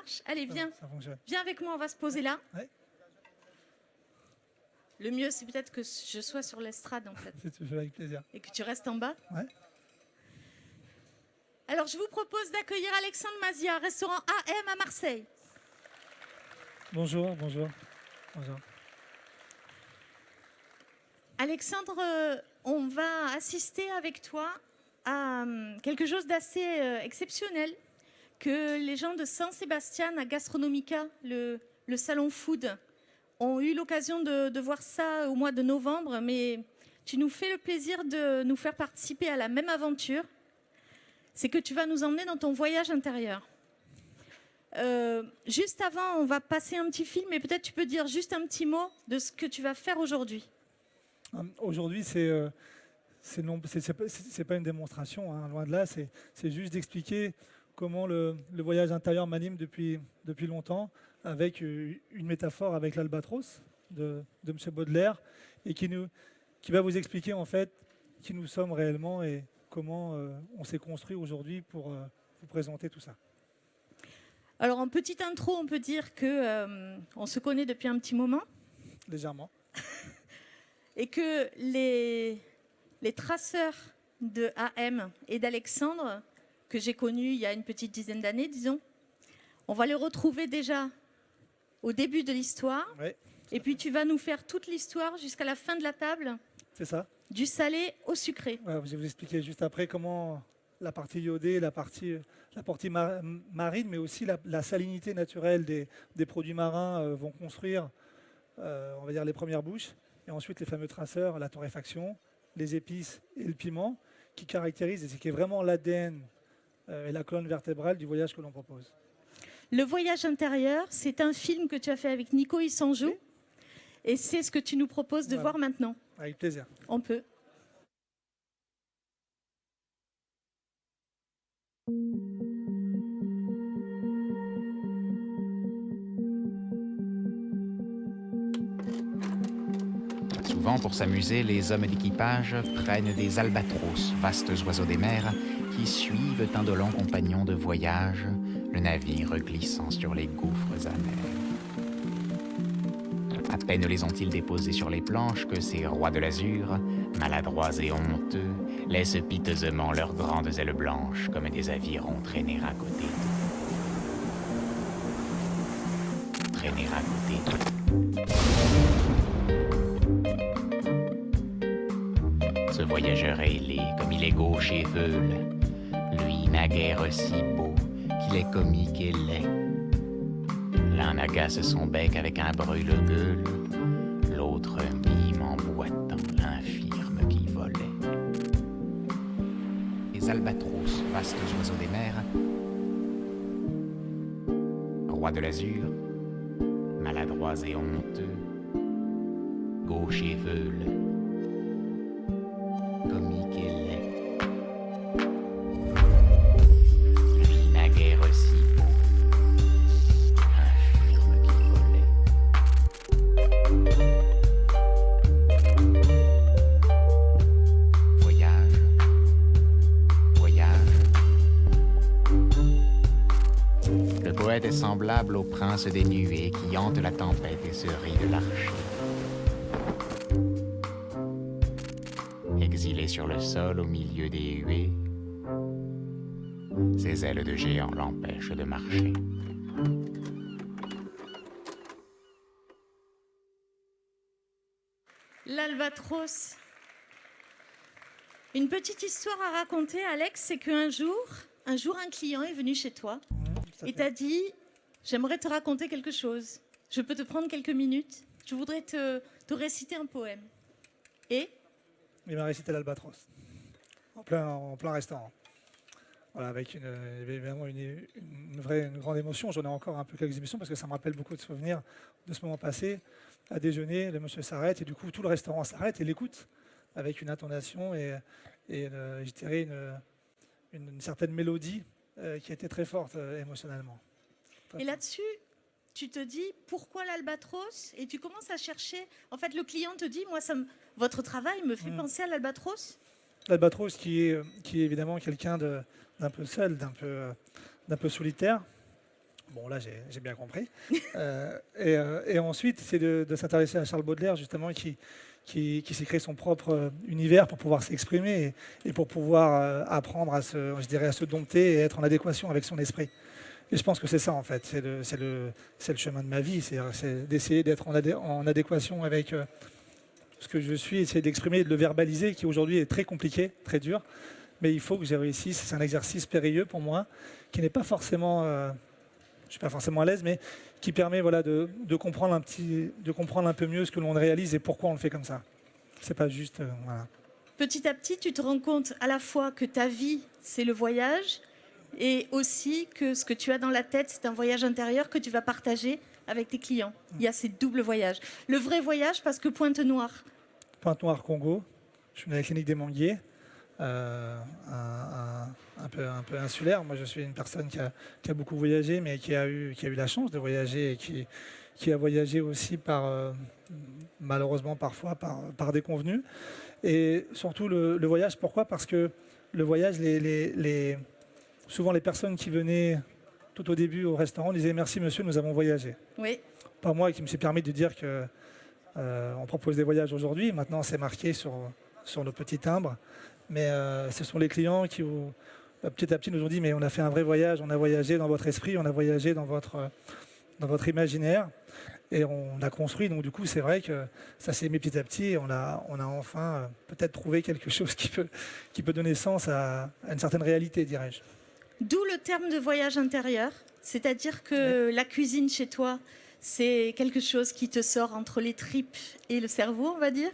marche? Allez, viens. Ça fonctionne. Viens avec moi, on va se poser là. Ouais. Le mieux, c'est peut-être que je sois sur l'estrade, en fait. C'est avec plaisir. Et que tu restes en bas. Ouais. Alors, je vous propose d'accueillir Alexandre Mazia, restaurant AM à Marseille. Bonjour, bonjour. Bonjour. Alexandre, on va assister avec toi à quelque chose d'assez exceptionnel que les gens de San Sebastian à Gastronomica, le salon food, ont eu l'occasion de voir ça au mois de novembre, mais tu nous fais le plaisir de nous faire participer à la même aventure. C'est que tu vas nous emmener dans ton voyage intérieur. Juste avant, on va passer un petit film, et peut-être tu peux dire juste un petit mot de ce que tu vas faire aujourd'hui. Aujourd'hui, c'est pas une démonstration, hein, loin de là. C'est juste d'expliquer comment le voyage intérieur m'anime depuis longtemps, avec une métaphore avec l'albatros de M. Baudelaire, et qui va vous expliquer en fait qui nous sommes réellement et comment on s'est construit aujourd'hui pour vous présenter tout ça. Alors, en petite intro, on peut dire que on se connaît depuis un petit moment. Légèrement. Et que les traceurs de AM et d'Alexandre, que j'ai connus il y a une petite dizaine d'années, disons, on va les retrouver déjà au début de l'histoire. Ouais, et puis tu vas nous faire toute l'histoire jusqu'à la fin de la table, c'est ça. du salé au sucré. Ouais, je vais vous expliquer juste après comment la partie iodée, la partie marine, mais aussi la salinité naturelle des produits marins vont construire, on va dire, les premières bouches. Et ensuite, les fameux traceurs, la torréfaction, les épices et le piment, qui caractérisent et ce qui est vraiment l'ADN et la colonne vertébrale du voyage que l'on propose. Le voyage intérieur, c'est un film que tu as fait avec Nico Issanjou. Oui. Et c'est ce que tu nous proposes de voir maintenant. Avec plaisir. On peut. Souvent, pour s'amuser, les hommes d'équipage prennent des albatros, vastes oiseaux des mers, qui suivent indolents compagnons de voyage, le navire glissant sur les gouffres amers. À peine les ont-ils déposés sur les planches que ces rois de l'azur, maladroits et honteux, laissent piteusement leurs grandes ailes blanches comme des avirons traîner à côté d'eux. Traîner à côté d'eux. Ce voyageur ailé, comme il est gauche et veule, lui naguère si beau qu'il est comique et laid. L'un agace son bec avec un brûle-gueule, l'autre mime en boitant l'infirme qui volait. Les albatros, vastes oiseaux des mers, rois de l'azur, maladroits et honteux, gauche et veule, comique et laid. Lui naguère si beau, infirme qui volait. Voyage, voyage. Le poète est semblable au prince des nuées qui hante la tempête et se rit de l'archer. Exilé sur le sol au milieu des huées, ses ailes de géant l'empêchent de marcher. L'albatros. Une petite histoire à raconter, Alex, c'est qu'un jour, un client est venu chez toi et t'a dit « J'aimerais te raconter quelque chose. Je peux te prendre quelques minutes. Je voudrais te réciter un poème. » Et il m'a récité l'albatros, en plein restaurant. Voilà, avec évidemment une grande émotion. J'en ai encore un peu quelques émissions parce que ça me rappelle beaucoup de souvenirs de ce moment passé. À déjeuner, le monsieur s'arrête et du coup tout le restaurant s'arrête et l'écoute avec une intonation et je dirais une certaine mélodie qui a été très forte émotionnellement. Et là-dessus, tu te dis pourquoi l'albatros et tu commences à chercher. En fait, le client te dit moi, votre travail me fait penser à l'albatros. L'albatros qui est évidemment quelqu'un d'un peu seul, d'un peu solitaire, Bon, là, j'ai bien compris. Et ensuite, c'est de s'intéresser à Charles Baudelaire, justement, qui s'est créé son propre univers pour pouvoir s'exprimer et pour pouvoir apprendre à se dompter et être en adéquation avec son esprit. Et je pense que c'est ça, en fait. C'est le chemin de ma vie. C'est d'essayer d'être en adéquation avec ce que je suis, essayer d'exprimer et de le verbaliser, qui aujourd'hui est très compliqué, très dur. Mais il faut que j'ai réussisse. C'est un exercice périlleux pour moi, qui n'est pas forcément... je ne suis pas forcément à l'aise, mais qui permet voilà, de comprendre un peu mieux ce que l'on réalise et pourquoi on le fait comme ça. C'est pas juste... voilà. Petit à petit, tu te rends compte à la fois que ta vie, c'est le voyage, et aussi que ce que tu as dans la tête, c'est un voyage intérieur que tu vas partager avec tes clients. Il y a ces doubles voyages. Le vrai voyage, parce que Pointe-Noire. Pointe-Noire, Congo. Je suis dans la clinique des Manguiers. Un peu insulaire. Moi, je suis une personne qui a beaucoup voyagé, mais qui a eu la chance de voyager et qui a voyagé aussi malheureusement parfois par déconvenus. Et surtout le voyage, pourquoi? Parce que le voyage, souvent les personnes qui venaient tout au début au restaurant disaient « Merci monsieur, nous avons voyagé ». Oui. Pas moi qui me suis permis de dire qu'on propose des voyages aujourd'hui. Maintenant, c'est marqué sur nos petits timbres. Mais ce sont les clients qui, petit à petit, nous ont dit « Mais on a fait un vrai voyage, on a voyagé dans votre esprit, on a voyagé dans votre imaginaire. » Et on a construit, donc du coup, c'est vrai que ça s'est mis petit à petit. Et on a enfin peut-être trouvé quelque chose qui peut donner sens à une certaine réalité, dirais-je. D'où le terme de voyage intérieur, c'est-à-dire que la cuisine chez toi, c'est quelque chose qui te sort entre les tripes et le cerveau, on va dire,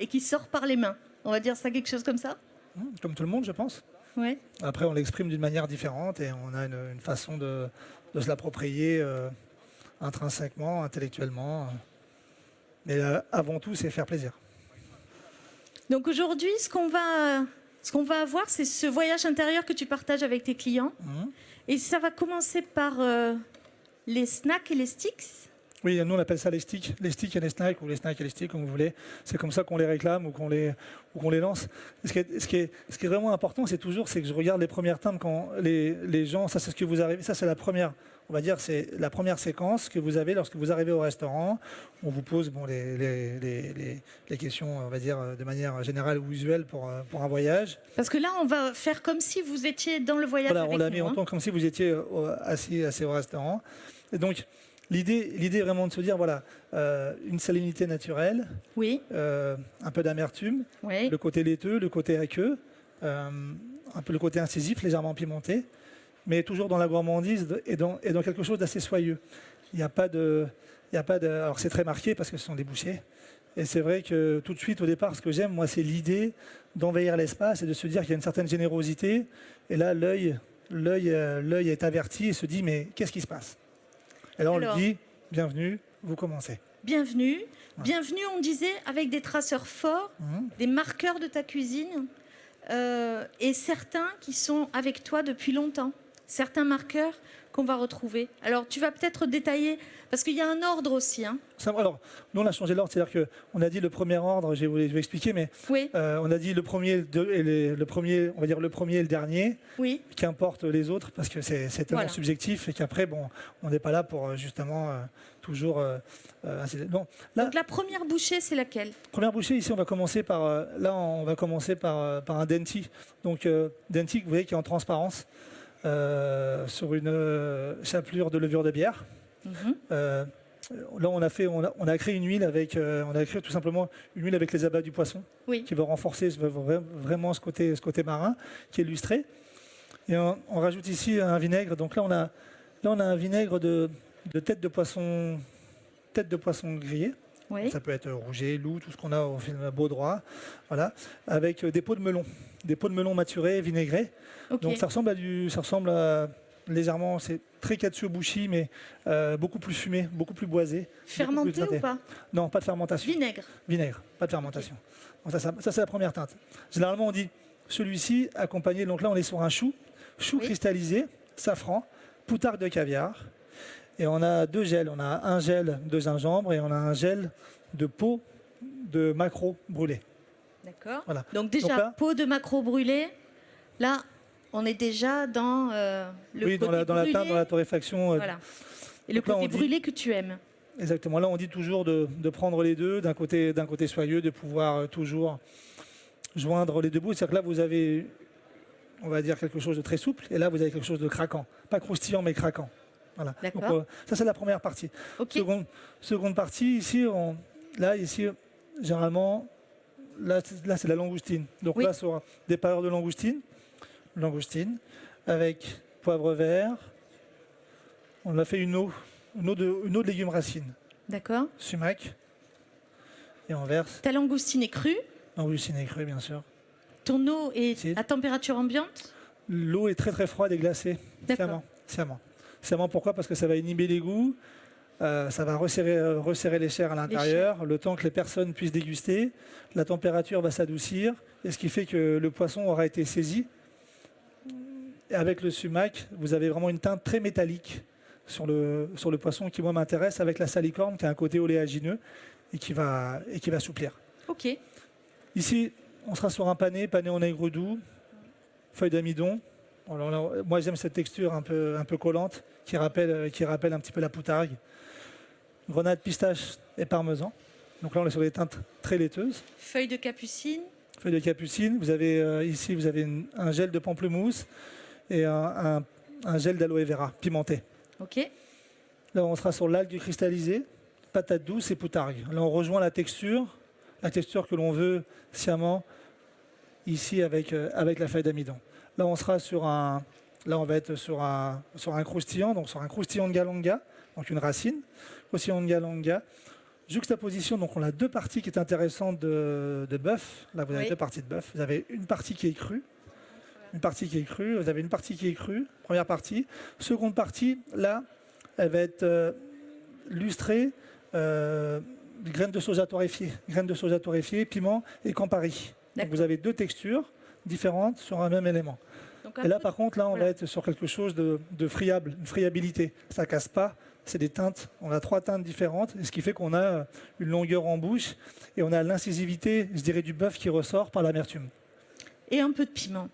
et qui sort par les mains. On va dire ça, quelque chose comme ça? Comme tout le monde, je pense. Ouais. Après, on l'exprime d'une manière différente et on a une façon de se l'approprier intrinsèquement, intellectuellement. Mais avant tout, c'est faire plaisir. Donc aujourd'hui, ce qu'on va avoir, c'est ce voyage intérieur que tu partages avec tes clients. Et ça va commencer par les snacks et les sticks. Oui, nous on appelle ça les sticks et les snacks, ou les snacks et les sticks, comme vous voulez. C'est comme ça qu'on les réclame ou qu'on les lance. Ce qui est vraiment important, c'est que je regarde les premières timbres quand les gens, ça c'est ce que vous arrivez, ça c'est la première, on va dire, c'est la première séquence que vous avez lorsque vous arrivez au restaurant. On vous pose les questions, on va dire, de manière générale ou usuelle pour un voyage. Parce que là, on va faire comme si vous étiez dans le voyage Voilà, avec on l'a nous, mis en temps comme si vous étiez assis au restaurant. Et donc, l'idée est vraiment de se dire, voilà, une salinité naturelle, oui. Un peu d'amertume, Oui. le côté laiteux, le côté aqueux, un peu le côté incisif, légèrement pimenté, mais toujours dans la gourmandise et dans quelque chose d'assez soyeux. Il n'y a pas de... Alors c'est très marqué parce que ce sont des bouchées. Et c'est vrai que tout de suite, au départ, ce que j'aime, moi, c'est l'idée d'envahir l'espace et de se dire qu'il y a une certaine générosité. Et là, l'œil est averti et se dit, mais qu'est-ce qui se passe? Et là, on lui dit, bienvenue, vous commencez. Bienvenue. Ouais. Bienvenue, on disait, avec des traceurs forts, des marqueurs de ta cuisine, et certains qui sont avec toi depuis longtemps. Certains marqueurs qu'on va retrouver. Alors, tu vas peut-être détailler, parce qu'il y a un ordre aussi. Hein. Alors, nous, on a changé l'ordre, c'est-à-dire qu'on a dit le premier ordre, je vais expliquer, mais oui. On a dit le premier, on va dire le premier et le dernier, oui. Qu'importe les autres, parce que c'est tellement subjectif et qu'après, bon, on n'est pas là pour justement toujours... Donc, la première bouchée, c'est laquelle? Première bouchée, ici, on va commencer par un denti. Donc, denti, vous voyez, qui est en transparence. Sur une chapelure de levure de bière. Là, on a créé une huile avec, tout simplement une huile avec les abats du poisson, qui va renforcer vraiment ce côté marin, qui est lustré. Et on rajoute ici un vinaigre. Donc là, on a un vinaigre de tête de poisson grillée. Oui. Ça peut être rouget, loup, tout ce qu'on a au film Baudroie, voilà, avec des peaux de melon maturés, vinaigrés. Okay. Donc ça ressemble à légèrement, c'est très katsuobushi, mais beaucoup plus fumé, beaucoup plus boisé. Fermenté ou pas? Non, pas de fermentation. Vinaigre, pas de fermentation. Okay. Donc ça c'est la première teinte. Généralement on dit celui-ci accompagné, donc là on est sur un chou cristallisé, safran, poutargue de caviar. Et on a deux gels. On a un gel de gingembre et on a un gel de peau de maquereau brûlé. D'accord. Voilà. Donc déjà, peau de maquereau brûlé. Là, on est déjà dans le Oui, côté dans la teinte, brûlé. dans la torréfaction. Voilà. Et le donc là, côté on dit- brûlé que tu aimes. Exactement. Là, on dit toujours de prendre les deux, d'un côté soyeux, de pouvoir toujours joindre les deux bouts. C'est-à-dire que là, vous avez, on va dire, quelque chose de très souple, et là, vous avez quelque chose de craquant. Pas croustillant, mais craquant. Voilà. D'accord. Donc, ça, c'est la première partie. Ok. Seconde partie, ici, généralement, là, c'est la langoustine. Donc Oui. là, sur des parures de langoustine, avec poivre vert. On a fait une eau de légumes racines, D'accord. sumac, et on verse Ta langoustine est crue. langoustine et crue, bien sûr. Ton eau est Si. à température ambiante. L'eau est très très froide et glacée, D'accord. sciemment. Pourquoi? Parce que ça va inhiber les goûts, ça va resserrer les chairs à l'intérieur, le temps que les personnes puissent déguster. La température va s'adoucir, et ce qui fait que le poisson aura été saisi. Et avec le sumac, vous avez vraiment une teinte très métallique sur le poisson qui, moi, m'intéresse, avec la salicorne qui a un côté oléagineux et qui va souplir. Ok. Ici, on sera sur un pané en aigre doux, feuille d'amidon. Alors là, moi, j'aime cette texture un peu collante qui rappelle un petit peu la poutargue. Grenade, pistache et parmesan. Donc là, on est sur des teintes très laiteuses. Feuille de capucine. Feuille de capucine. Vous avez ici, vous avez un gel de pamplemousse et un gel d'aloe vera pimenté. Ok. Là, on sera sur l'algue cristallisée, patate douce et poutargue. Là, on rejoint la texture que l'on veut sciemment ici avec la feuille d'amidon. Là, on sera on va être sur un croustillant, donc sur un croustillant de galanga, donc une racine, croustillant de galanga. Juxtaposition, donc on a deux parties qui est intéressante de bœuf. Là, vous avez Oui. deux parties de bœuf. Vous avez une partie qui est crue. Vous avez une partie qui est crue, première partie. Seconde partie, là, elle va être lustrée, graines de soja torréfiées, piment et campari. Donc D'accord. vous avez deux textures différentes sur un même élément. Donc, Et là, par contre, là, on Voilà. va être sur quelque chose de friable, une friabilité. Ça casse pas. C'est des teintes. On a trois teintes différentes, ce qui fait qu'on a une longueur en bouche et on a l'incisivité, je dirais, du bœuf qui ressort par l'amertume. Et un peu de piment.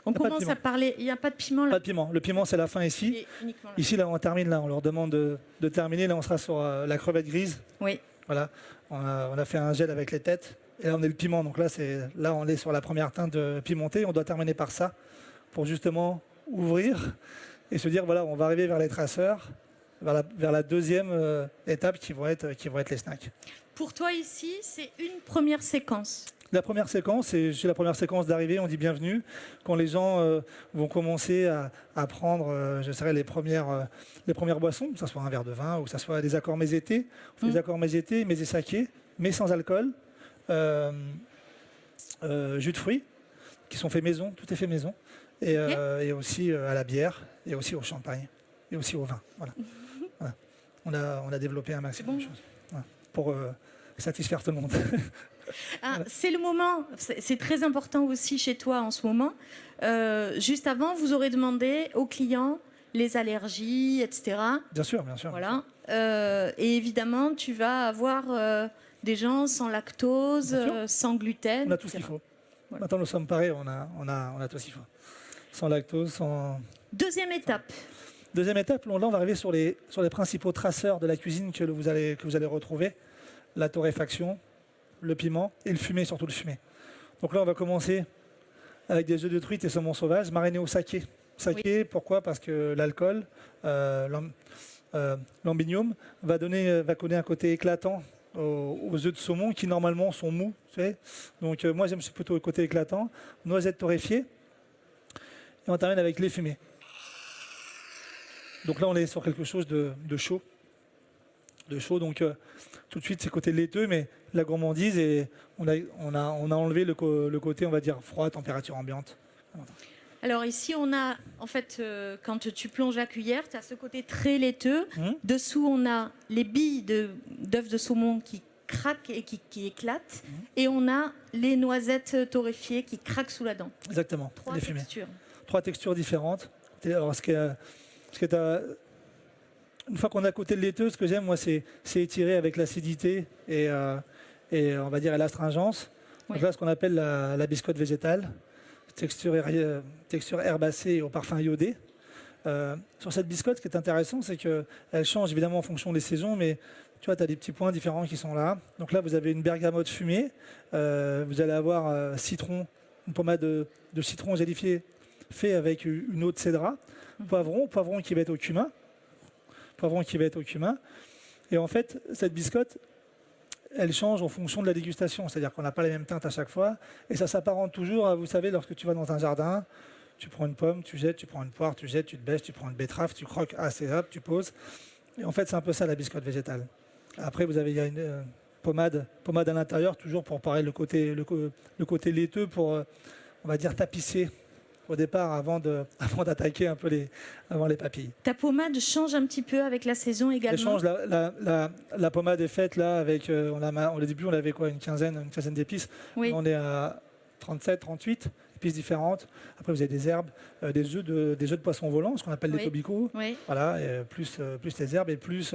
On Y a pas de commence piment. à parler. Il n'y a pas de piment là. Pas de piment. Le piment, c'est la fin ici. Et uniquement là. Ici, là, on termine. Là, on leur demande de terminer. Là, on sera sur la crevette grise. Oui. Voilà. On a fait un gel avec les têtes. Et là, on est le piment. Donc là, on est sur la première teinte pimentée. On doit terminer par ça pour justement ouvrir et se dire, voilà, on va arriver vers les traceurs, vers la deuxième étape qui vont être les snacks. Pour toi ici, c'est une première séquence. La première séquence, c'est la première séquence d'arrivée, on dit bienvenue. Quand les gens vont commencer à prendre, les premières boissons, que ce soit un verre de vin ou que ce soit des accords mésétés. On fait des accords mésétés, mais sakés, mais sans alcool. Jus de fruits, qui sont faits maison, tout est fait maison. Et aussi à la bière, et aussi au champagne, et aussi au vin. Voilà. Voilà. On a développé un maximum de choses. Voilà. Pour satisfaire tout le monde. Ah, c'est le moment, c'est très important aussi chez toi en ce moment. Juste avant, vous aurez demandé aux clients les allergies, etc. Bien sûr, bien sûr. Voilà. Et évidemment, tu vas avoir des gens sans lactose, Bien sûr. sans gluten. On a tout ce qu'il etc. faut. Voilà. Maintenant, nous sommes parés, on a tout ce qu'il faut. Sans lactose, sans... Deuxième étape. Deuxième étape, là, on va arriver sur les principaux traceurs de la cuisine que vous allez retrouver. La torréfaction, le piment et le fumé, surtout le fumé. Donc là, on va commencer avec des œufs de truite et saumon sauvage marinés au saké. Saké, pourquoi? Parce que l'alcool, l'ambinium, va donner un côté éclatant aux œufs de saumon qui normalement sont mous. Tu sais. Donc moi, j'aime plutôt le côté éclatant. Noisettes torréfiées. Et on termine avec les fumés. Donc là, on est sur quelque chose de chaud. Donc tout de suite, c'est côté laiteux, mais la gourmandise, et on a enlevé le côté, on va dire, froid, température ambiante. Alors ici, on a, en fait, quand tu plonges la cuillère, tu as ce côté très laiteux. Dessous, on a les billes d'œufs de saumon qui craquent et qui éclatent. Et on a les noisettes torréfiées qui craquent sous la dent. Exactement, Trois les fumés. textures. Trois textures différentes. Alors, une fois qu'on a côté le laiteux, ce que j'aime, moi, c'est étirer avec l'acidité et on va dire l'astringence. Donc Oui. là, ce qu'on appelle la biscotte végétale. texture herbacée et au parfum iodé. Sur cette biscotte, ce qui est intéressant, c'est qu'elle change évidemment en fonction des saisons, mais tu vois, tu as des petits points différents qui sont là. Donc là, vous avez une bergamote fumée, vous allez avoir citron, une pommade de citron gélifié fait avec une eau de cédra, poivron qui va être au cumin, Et en fait, cette biscotte, elle change en fonction de la dégustation, c'est-à-dire qu'on n'a pas les mêmes teintes à chaque fois, et ça s'apparente toujours à, vous savez, lorsque tu vas dans un jardin, tu prends une pomme, tu jettes, tu prends une poire, tu jettes, tu te bêches, tu prends une betterave, tu croques, c'est hop, tu poses. Et en fait, c'est un peu ça la biscotte végétale. Après, il y a une pommade à l'intérieur, toujours pour parer le côté laiteux, pour, on va dire, tapisser au départ avant d'attaquer un peu les papilles. Ta pommade change un petit peu avec la saison également. Elle change, la pommade est faite là avec, au début on avait quoi, une quinzaine d'épices. Oui. On est à 37, 38 épices différentes. Après vous avez des herbes, des œufs de poisson volant, ce qu'on appelle les tobicots. Oui. Voilà, et plus les herbes et plus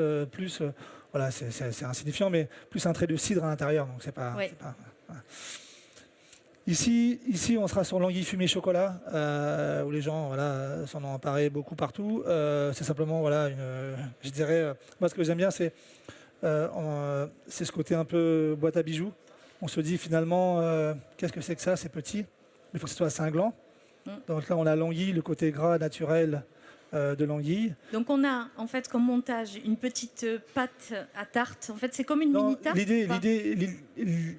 voilà, c'est insignifiant, mais plus un trait de cidre à l'intérieur. Donc c'est pas. Oui. Voilà. Ici, on sera sur l'anguille fumée chocolat, où les gens s'en ont emparé beaucoup partout. C'est simplement, je dirais, moi ce que j'aime bien, c'est ce côté un peu boîte à bijoux. On se dit finalement, qu'est-ce que c'est que ça, c'est petit, il faut que ce soit cinglant. Donc là, on a l'anguille, le côté gras naturel de l'anguille. Donc on a en fait comme montage une petite pâte à tarte. En fait, c'est comme une mini tarte.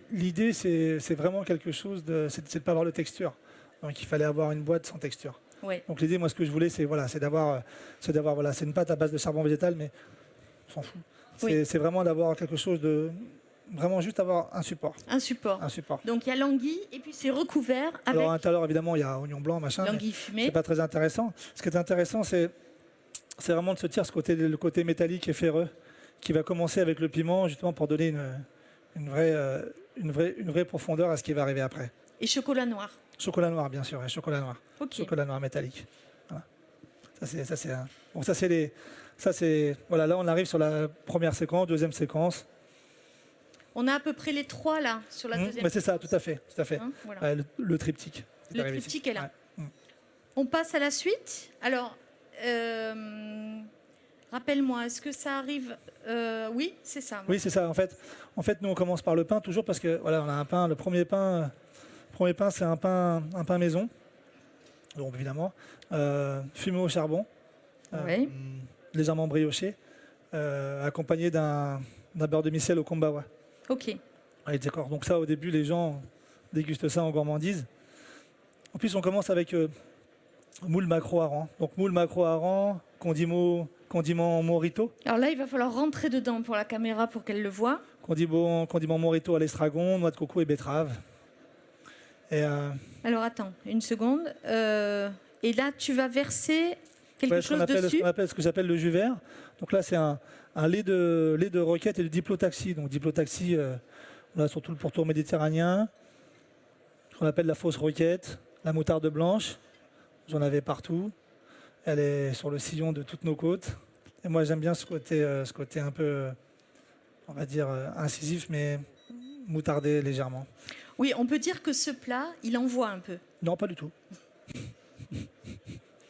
L'idée, c'est vraiment quelque chose c'est de ne pas avoir de texture. Donc il fallait avoir une boîte sans texture. Oui. Donc l'idée, moi, ce que je voulais, c'est d'avoir c'est une pâte à base de charbon végétal, mais on s'en fout. C'est vraiment d'avoir quelque chose de vraiment juste avoir un support. Un support. Donc il y a l'anguille et puis c'est recouvert avec. Alors à l'intérieur, évidemment, il y a oignon blanc, machin. L'anguille fumée. C'est pas très intéressant. Ce qui est intéressant, c'est vraiment de se tirer le côté métallique et ferreux qui va commencer avec le piment, justement pour donner une vraie profondeur à ce qui va arriver après. Et chocolat noir. Chocolat noir, bien sûr, et chocolat noir. Okay. Chocolat noir métallique. Voilà. Voilà, là on arrive sur la première séquence, deuxième séquence. On a à peu près les trois là sur la deuxième. Mais c'est ça, tout à fait. Hein, voilà. Le triptyque. Le triptyque est là. Ouais. On passe à la suite. Alors, rappelle-moi, est-ce que ça arrive Oui, c'est ça. Oui, c'est ça. En fait, nous on commence par le pain toujours parce que voilà, on a un pain. Le premier pain, c'est un pain maison. Donc évidemment, fumé au charbon, légèrement brioché, accompagné d'un beurre de micelle au kombawa. Ok. Allez, d'accord. Donc ça, au début, les gens dégustent ça en gourmandise. En plus, on commence avec moule maquereau-hareng. Donc moule maquereau-hareng, condiment morito. Alors là, il va falloir rentrer dedans pour la caméra pour qu'elle le voie. Condiment morito à l'estragon, noix de coco et betterave. Alors attends, une seconde. Et là, tu vas verser quelque chose dessus. Ce que j'appelle le jus vert. Donc là, c'est un lait de roquette et de diplotaxis. Donc diplotaxis, surtout le pourtour méditerranéen, qu'on appelle la fausse roquette, la moutarde blanche. J'en avais partout. Elle est sur le sillon de toutes nos côtes. Et moi, j'aime bien ce côté un peu, on va dire, incisif, mais moutardé légèrement. Oui, on peut dire que ce plat, il envoie un peu. Non, pas du tout.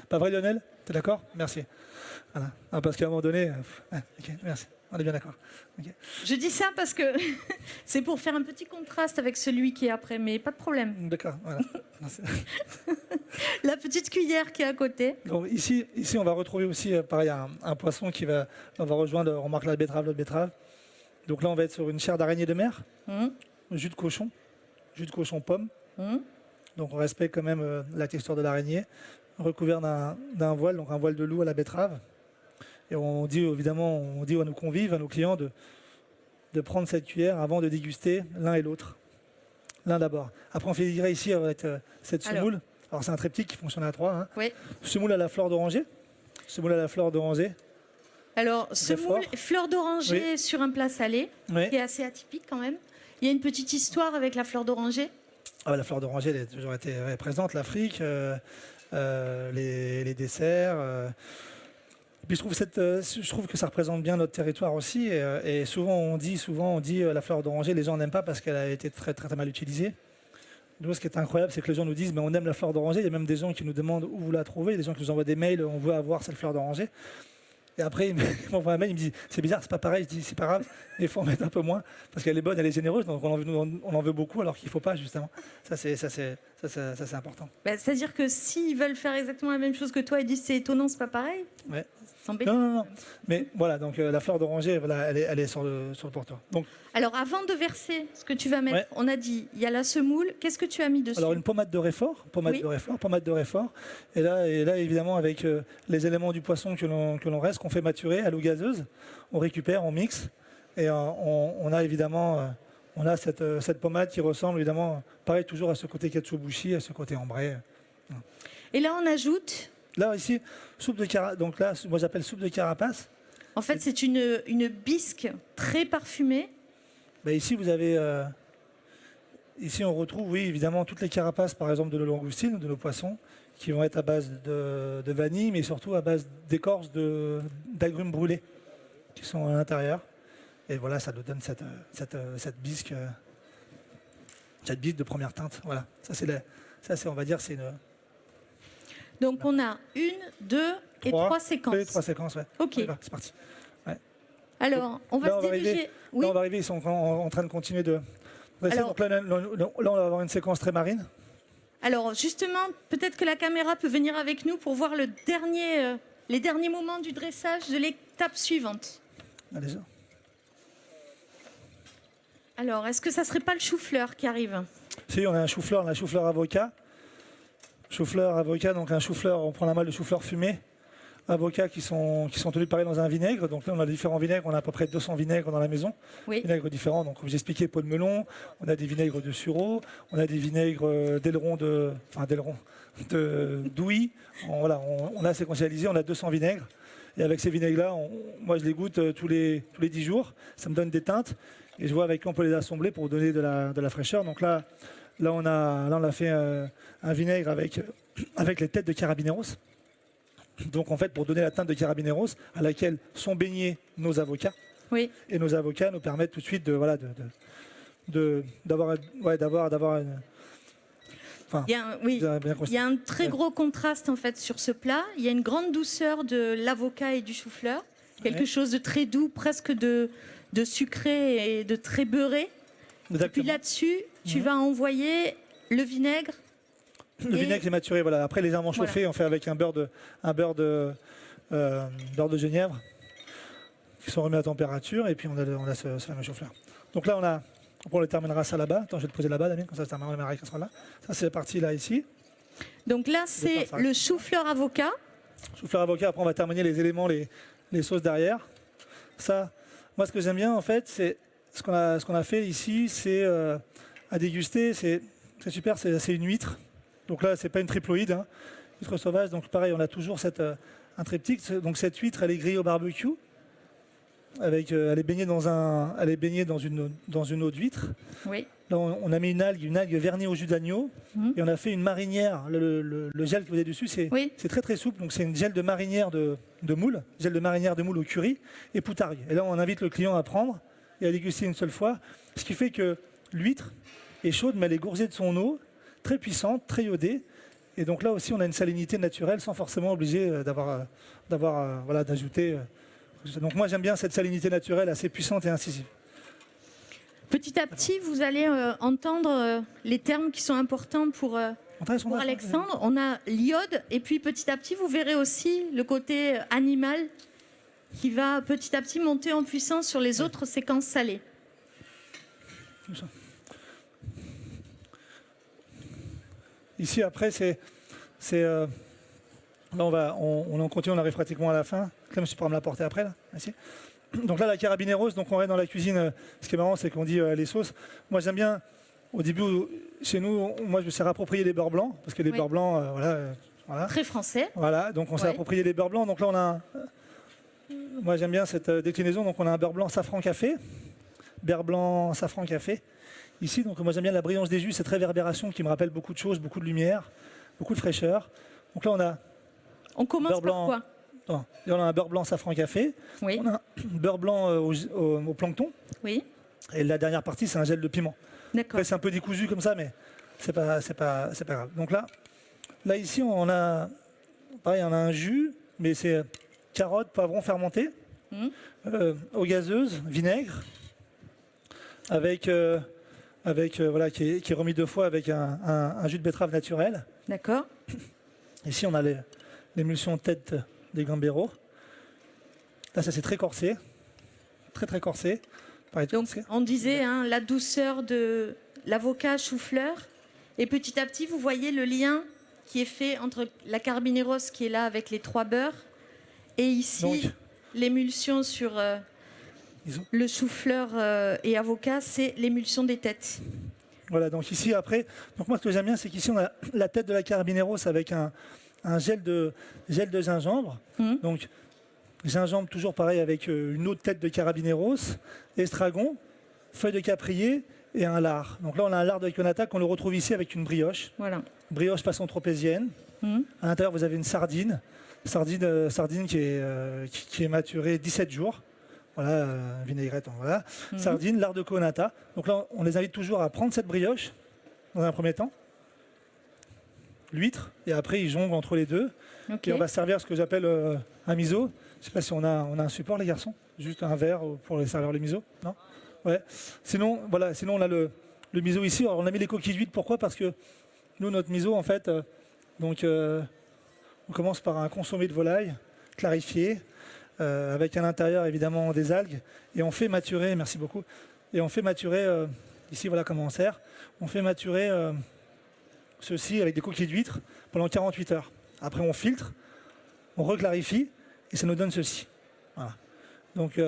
Pas vrai, Lionel? T'es d'accord? Merci. Voilà. Parce qu'à un moment donné... ok, merci. On est bien d'accord. Okay. Je dis ça parce que c'est pour faire un petit contraste avec celui qui est après, mais pas de problème. D'accord, voilà. La petite cuillère qui est à côté. Donc ici, on va retrouver aussi, pareil, un poisson on va rejoindre, on remarque l'autre betterave. Donc là, on va être sur une chair d'araignée de mer, jus de cochon pomme. Donc on respecte quand même la texture de l'araignée, recouvert d'un voile, donc un voile de loup à la betterave. Et on dit évidemment, à nos convives, à nos clients de prendre cette cuillère avant de déguster l'un et l'autre. L'un d'abord. Après, on fait figurer ici avec cette semoule. Alors c'est un triptyque qui fonctionne à 3. Hein. Oui. Semoule à la fleur d'oranger. Alors, semoule, fleur d'oranger sur un plat salé, qui est assez atypique quand même. Il y a une petite histoire avec la fleur d'oranger. La fleur d'oranger, elle a toujours été présente. L'Afrique, les desserts. Et puis je trouve que ça représente bien notre territoire aussi. Et souvent on dit la fleur d'oranger, les gens n'aiment pas parce qu'elle a été très, très, très mal utilisée. Nous, ce qui est incroyable, c'est que les gens nous disent mais on aime la fleur d'oranger. Il y a même des gens qui nous demandent où vous la trouvez. Il y a des gens qui nous envoient des mails, on veut avoir cette fleur d'oranger. Et après, ils m'envoient un mail, ils me disent c'est bizarre, c'est pas pareil. Je dis c'est pas grave, il faut en mettre un peu moins parce qu'elle est bonne, elle est généreuse, donc on en veut beaucoup alors qu'il faut pas justement. Ça c'est important. Bah, c'est-à-dire que s'ils veulent faire exactement la même chose que toi et disent c'est étonnant, c'est pas pareil. Ouais. C'est embêtant. Non. Mais voilà, donc la fleur d'oranger, voilà, elle est sur le porteur. Donc, Alors avant de verser ce que tu vas mettre, Ouais. on a dit il y a la semoule. Qu'est-ce que tu as mis dessus? alors une pommade de réfort, Oui. pommade de réfort. Et là évidemment avec les éléments du poisson que l'on reste, qu'on fait maturer à l'eau gazeuse, on récupère, on mixe et on a évidemment cette pommade qui ressemble évidemment, pareil toujours à ce côté katsuobushi, à ce côté ambré. Et là on ajoute. Là ici soupe de carapace. Donc là moi j'appelle soupe de carapace. En fait c'est une bisque très parfumée. Ben, ici vous avez ici on retrouve oui évidemment toutes les carapaces par exemple de nos langoustines, de nos poissons qui vont être à base de vanille mais surtout à base d'écorce d'agrumes brûlés qui sont à l'intérieur. Et voilà, ça nous donne cette bisque de première teinte. Voilà, ça c'est on va dire c'est une Donc on a 1, 2 et 3 séquences. 3 séquences, ouais. Ok. On y va, c'est parti. Alors on va Là, se diriger. Là, Oui. on va arriver, ils sont en train de continuer de. Alors- Donc là, on va avoir une séquence très marine. Alors justement, peut-être que la caméra peut venir avec nous pour voir les derniers moments du dressage de l'étape suivante. Allez, Alors, est-ce que ça serait pas le chou-fleur qui arrive? si, on a un chou-fleur avocat. Chou-fleur avocat, donc un chou-fleur, on prend la malle de chou-fleur fumé. Avocats qui sont tenus pareil dans un vinaigre. Donc là, on a différents vinaigres. On a à peu près 200 vinaigres dans la maison. Oui. Vinaigres différents. Donc, comme vous expliquez, peau de melon. On a des vinaigres de sureau. On a des vinaigres d'aileron d'ouïe. Voilà, on a séquentialisé. On a 200 vinaigres. Et avec ces vinaigres-là, moi, je les goûte tous les 10 jours. Ça me donne des teintes. Et je vois avec quoi on peut les assembler pour donner de la fraîcheur. Donc là, on a fait un vinaigre avec les têtes de carabineros. Donc en fait, pour donner la teinte de carabineros à laquelle sont baignés nos avocats. Oui. Et nos avocats nous permettent tout de suite d'avoir une. Enfin, Il y a, oui. bien Il y a un très gros contraste en fait sur ce plat. Il y a une grande douceur de l'avocat et du chou-fleur. Quelque Ouais. chose de très doux, presque de sucré et de très beurré. Et puis Exactement. là-dessus, tu vas envoyer le vinaigre. Le vinaigre est maturé, voilà. Après légèrement chauffé, Voilà. on fait avec un beurre de genièvre qui sont remis à température et puis on a ce fameux chou-fleur. Donc là on le terminera ça là-bas. Attends, je vais te poser là-bas, Damien, comme ça terminera la qui sera là. Ça c'est la partie là ici. Donc là, c'est pas ça. le chou-fleur avocat. Chou-fleur avocat, après on va terminer les éléments, les sauces derrière. Ça, moi ce que j'aime bien en fait, c'est ce qu'on a fait ici, c'est à déguster, c'est super, c'est une huître. Donc là, c'est pas une triploïde, hein, huître sauvage. Donc pareil, on a toujours un triptyque. Donc cette huître, elle est grillée au barbecue. Elle est baignée dans une eau d'huître. Oui. Là, on a mis une algue vernie au jus d'agneau. Et on a fait une marinière. Le gel que vous avez dessus, c'est Oui. très très souple. Donc c'est une gel de marinière de moule. Gel de marinière de moule au curry et poutargue. Et là, on invite le client à prendre et à déguster une seule fois. Ce qui fait que l'huître est chaude, mais elle est gorgée de son eau, très puissante, très iodée. Et donc là aussi, on a une salinité naturelle sans forcément obligé d'ajouter. Donc moi, j'aime bien cette salinité naturelle assez puissante et incisive. Petit à petit, vous allez entendre les termes qui sont importants pour Alexandre. On a l'iode et puis petit à petit, vous verrez aussi le côté animal qui va petit à petit monter en puissance sur les autres séquences salées. Ici, après, là, on continue, on arrive pratiquement à la fin. Clem, tu pourras me l'apporter après, là. Ici. Donc là, la carabineros, donc on est dans la cuisine. Ce qui est marrant, c'est qu'on dit les sauces. Moi, j'aime bien, au début, chez nous, moi, je me suis réapproprié les beurres blancs, parce que les beurres blancs, voilà. Très français. Voilà, donc on s'est approprié les beurres blancs. Donc là, moi, j'aime bien cette déclinaison. Donc on a un beurre blanc safran café, beurre blanc safran café. Ici, donc moi, j'aime bien la brillance des jus, cette réverbération qui me rappelle beaucoup de choses, beaucoup de lumière, beaucoup de fraîcheur. Donc là, on commence beurre par blanc. quoi? On a un beurre blanc safran café. Oui. On a un beurre blanc au plancton. Oui. Et la dernière partie, c'est un gel de piment. D'accord. Après, c'est un peu décousu comme ça, mais c'est pas grave. Donc là ici, on a un jus, mais c'est carottes, poivrons fermentés, eau gazeuse, vinaigre, avec voilà, qui est remis 2 fois avec un jus de betterave naturel. D'accord. Ici, on a l'émulsion tête des gamberos. Là, ça c'est très corsé, très corsé. Pareil, Donc, on disait la douceur de l'avocat chou-fleur. Et petit à petit, vous voyez le lien qui est fait entre la carabineros qui est là avec les 3 beurres et ici, l'émulsion sur le chou-fleur et avocat, c'est l'émulsion des têtes. Voilà, donc ici après, donc moi ce que j'aime bien, c'est qu'ici on a la tête de la carabineros avec un gel de gingembre. Donc gingembre toujours pareil avec une autre tête de carabineros, estragon, feuille de caprier et un lard. Donc là on a un lard de Ionata qu'on le retrouve ici avec une brioche. Voilà. Brioche façon tropézienne. À l'intérieur vous avez une sardine qui est maturée 17 jours. Voilà, vinaigrette, voilà. Sardine, lard de Ionata. Donc là, on les invite toujours à prendre cette brioche, dans un premier temps, l'huître, et après ils jonglent entre les deux. Okay. Et on va servir ce que j'appelle un miso. Je ne sais pas si on a un support, les garçons. Juste un verre pour les servir le miso. Non. Ouais. Sinon, on a le miso ici. Alors, on a mis les coquilles d'huître. Pourquoi? Parce que nous, notre miso, en fait, on commence par un consommé de volaille clarifié, avec à l'intérieur évidemment des algues, et on fait maturer, merci beaucoup, et on fait maturer, ici voilà comment on sert, on fait maturer ceci avec des coquilles d'huître pendant 48 heures. Après on filtre, on reclarifie, et ça nous donne ceci. Voilà. Donc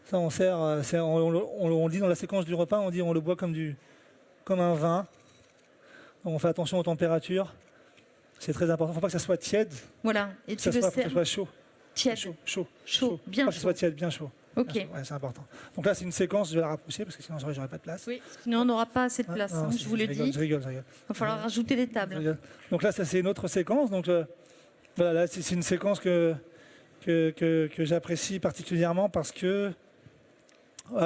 ça on sert, on dit dans la séquence du repas, on le boit comme un vin. Donc on fait attention aux températures, c'est très important, il ne faut pas que ça soit tiède, voilà. Et tu faut que ça soit chaud. Tiède. Chaud. Bien pas chaud. Que ce soit tiède, bien chaud. Ok. Bien chaud. Ouais, c'est important. Donc là, c'est une séquence, je vais la rapprocher parce que sinon, j'aurais pas de place. Oui, sinon on n'aura pas assez de place, Non, je vous le dis. Je rigole. Il va falloir rajouter des tables. Donc là, ça, c'est une autre séquence. Donc voilà, là, c'est une séquence que j'apprécie particulièrement parce que,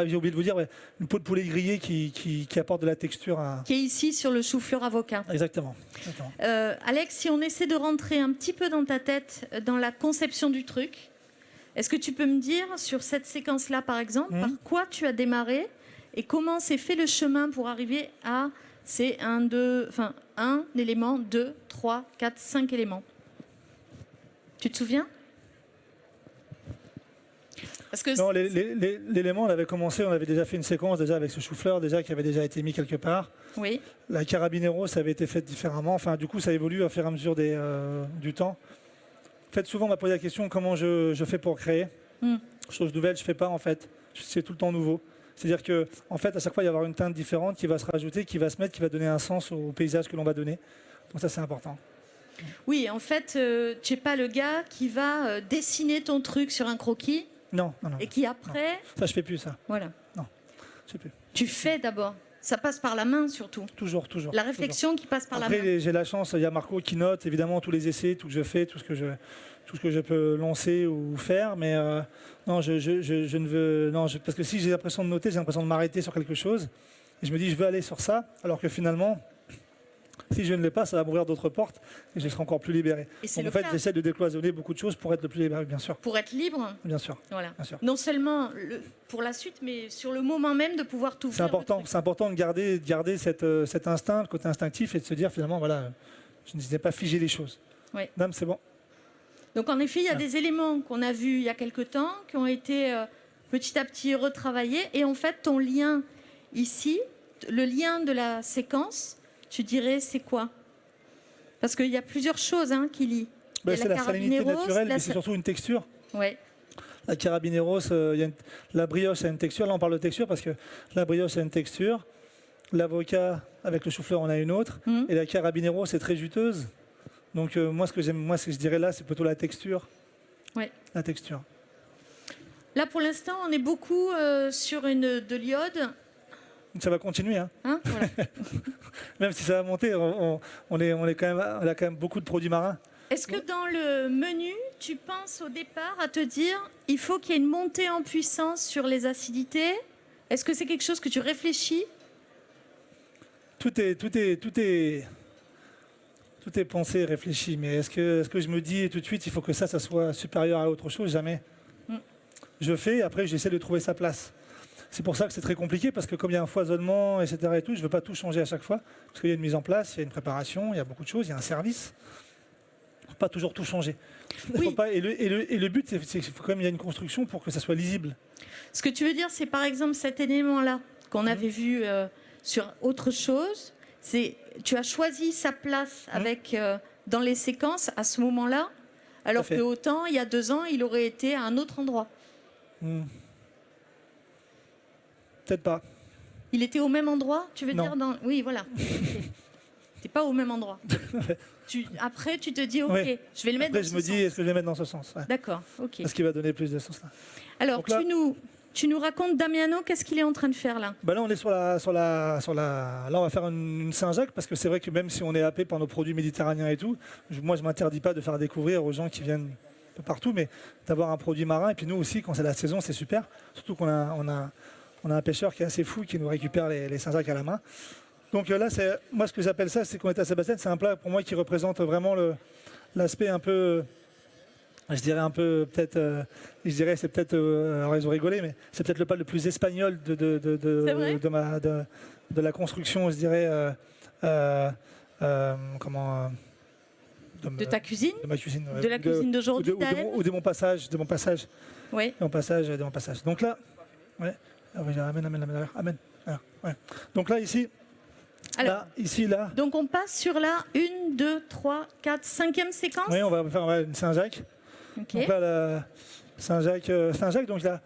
j'ai oublié de vous dire, une peau de poulet grillé qui apporte de la texture à... Qui est ici sur le chou-fleur avocat. Exactement. Alex, si on essaie de rentrer un petit peu dans ta tête, dans la conception du truc, est-ce que tu peux me dire, sur cette séquence-là, par exemple, par quoi tu as démarré et comment s'est fait le chemin pour arriver à ces 1 élément, 2, 3, 4, 5 éléments? Tu te souviens? Parce que non, l'élément, on avait commencé, on avait déjà fait une séquence déjà avec ce chou-fleur déjà qui avait déjà été mis quelque part. Oui. La carabinero, ça avait été fait différemment. Enfin, du coup, ça évolue au fur et à mesure du temps. En fait, souvent, on m'a posé la question comment je fais pour créer. Chose nouvelle, je fais pas en fait. C'est tout le temps nouveau. C'est-à-dire que, en fait, à chaque fois, il va y avoir une teinte différente qui va se rajouter, qui va se mettre, qui va donner un sens au paysage que l'on va donner. Donc ça, c'est important. Oui, en fait, tu n'es pas le gars qui va dessiner ton truc sur un croquis. Non. Et qui après... Non. Ça, je fais plus ça. Voilà. Non, je fais plus. Tu fais d'abord. Ça passe par la main surtout. Toujours. La réflexion qui passe par après, la main. J'ai la chance, il y a Marco qui note évidemment tous les essais, tout ce que je fais, tout ce que je peux lancer ou faire. Mais non, je ne veux... Non, parce que si j'ai l'impression de noter, j'ai l'impression de m'arrêter sur quelque chose. Et je me dis, je veux aller sur ça, alors que finalement... Si je ne l'ai pas, ça va m'ouvrir d'autres portes et je serai encore plus libéré. Donc, en fait, j'essaie de décloisonner beaucoup de choses pour être le plus libéré, bien sûr. Pour être libre. Bien sûr. Voilà. Bien sûr. Non seulement pour la suite, mais sur le moment même de pouvoir tout faire. C'est important de garder cet instinct, le côté instinctif et de se dire finalement, voilà, je n'ai pas figé les choses. Oui. Dame, c'est bon. Donc en effet, il y a des éléments qu'on a vus il y a quelque temps, qui ont été petit à petit retravaillés. Et en fait, ton lien ici, le lien de la séquence, tu dirais, c'est quoi? Parce qu'il y a plusieurs choses qui lient. C'est la salinité naturelle, mais c'est surtout une texture. Ouais. La carabineros, la brioche a une texture. Là, on parle de texture parce que la brioche a une texture. L'avocat, avec le chou-fleur, on a une autre. Et la carabineros, c'est très juteuse. Donc, moi, ce que je dirais là, c'est plutôt la texture. Ouais. La texture. Là, pour l'instant, on est beaucoup sur de l'iode. Ça va continuer. Voilà. Même si ça va monter, on a quand même beaucoup de produits marins. Est-ce que dans le menu, tu penses au départ à te dire il faut qu'il y ait une montée en puissance sur les acidités? Est-ce que c'est quelque chose que tu réfléchis? tout est pensé, réfléchi. Mais est-ce que je me dis tout de suite, il faut que ça soit supérieur à autre chose? Jamais. Je fais, après j'essaie de trouver sa place. C'est pour ça que c'est très compliqué, parce que comme il y a un foisonnement, etc. et tout, je ne veux pas tout changer à chaque fois, parce qu'il y a une mise en place, il y a une préparation, il y a beaucoup de choses, il y a un service. Il ne faut pas toujours tout changer. Oui. Et le but, c'est qu'il faut quand même il y a une construction pour que ça soit lisible. Ce que tu veux dire, c'est par exemple cet élément-là qu'on avait vu sur autre chose. C'est tu as choisi sa place avec dans les séquences à ce moment-là, alors que autant il y a 2 ans, il aurait été à un autre endroit. Peut-être pas. Il était au même endroit, tu veux Non. dire Oui, voilà. T'es pas au même endroit. Après, tu te dis, ok, Ouais. je vais le mettre Après, dans je ce me dis, sens. est-ce que je vais mettre dans ce sens? Ouais. D'accord, ok. Parce qu'il va donner plus de sens là. Alors, Donc là- tu nous racontes Damiano, qu'est-ce qu'il est en train de faire là? Là, on est là, on va faire une Saint-Jacques, parce que c'est vrai que même si on est happé par nos produits méditerranéens et tout, moi, je m'interdis pas de faire découvrir aux gens qui viennent de partout, mais d'avoir un produit marin. Et puis nous aussi, quand c'est la saison, c'est super. Surtout qu'on a un pêcheur qui est assez fou, qui nous récupère les Saint-Jacques à la main. Donc là, moi, ce que j'appelle ça, c'est qu'on est à Sébastien, c'est un plat pour moi qui représente vraiment l'aspect un peu, je dirais un peu, peut-être, c'est peut-être, alors ils ont rigolé, mais c'est peut-être le plat le plus espagnol C'est vrai de la construction, je dirais, De ta cuisine? de ma cuisine. De la cuisine d'aujourd'hui, ou de mon passage. Oui. De mon passage. Donc là, ouais. Ah oui, amène. Alors, ouais. Donc là, ici, Alors, là. donc on passe sur la 1, 2, 3, 4, 5e séquence. Oui, on va faire une Saint-Jacques. Ok. Donc là, la Saint-Jacques, donc là,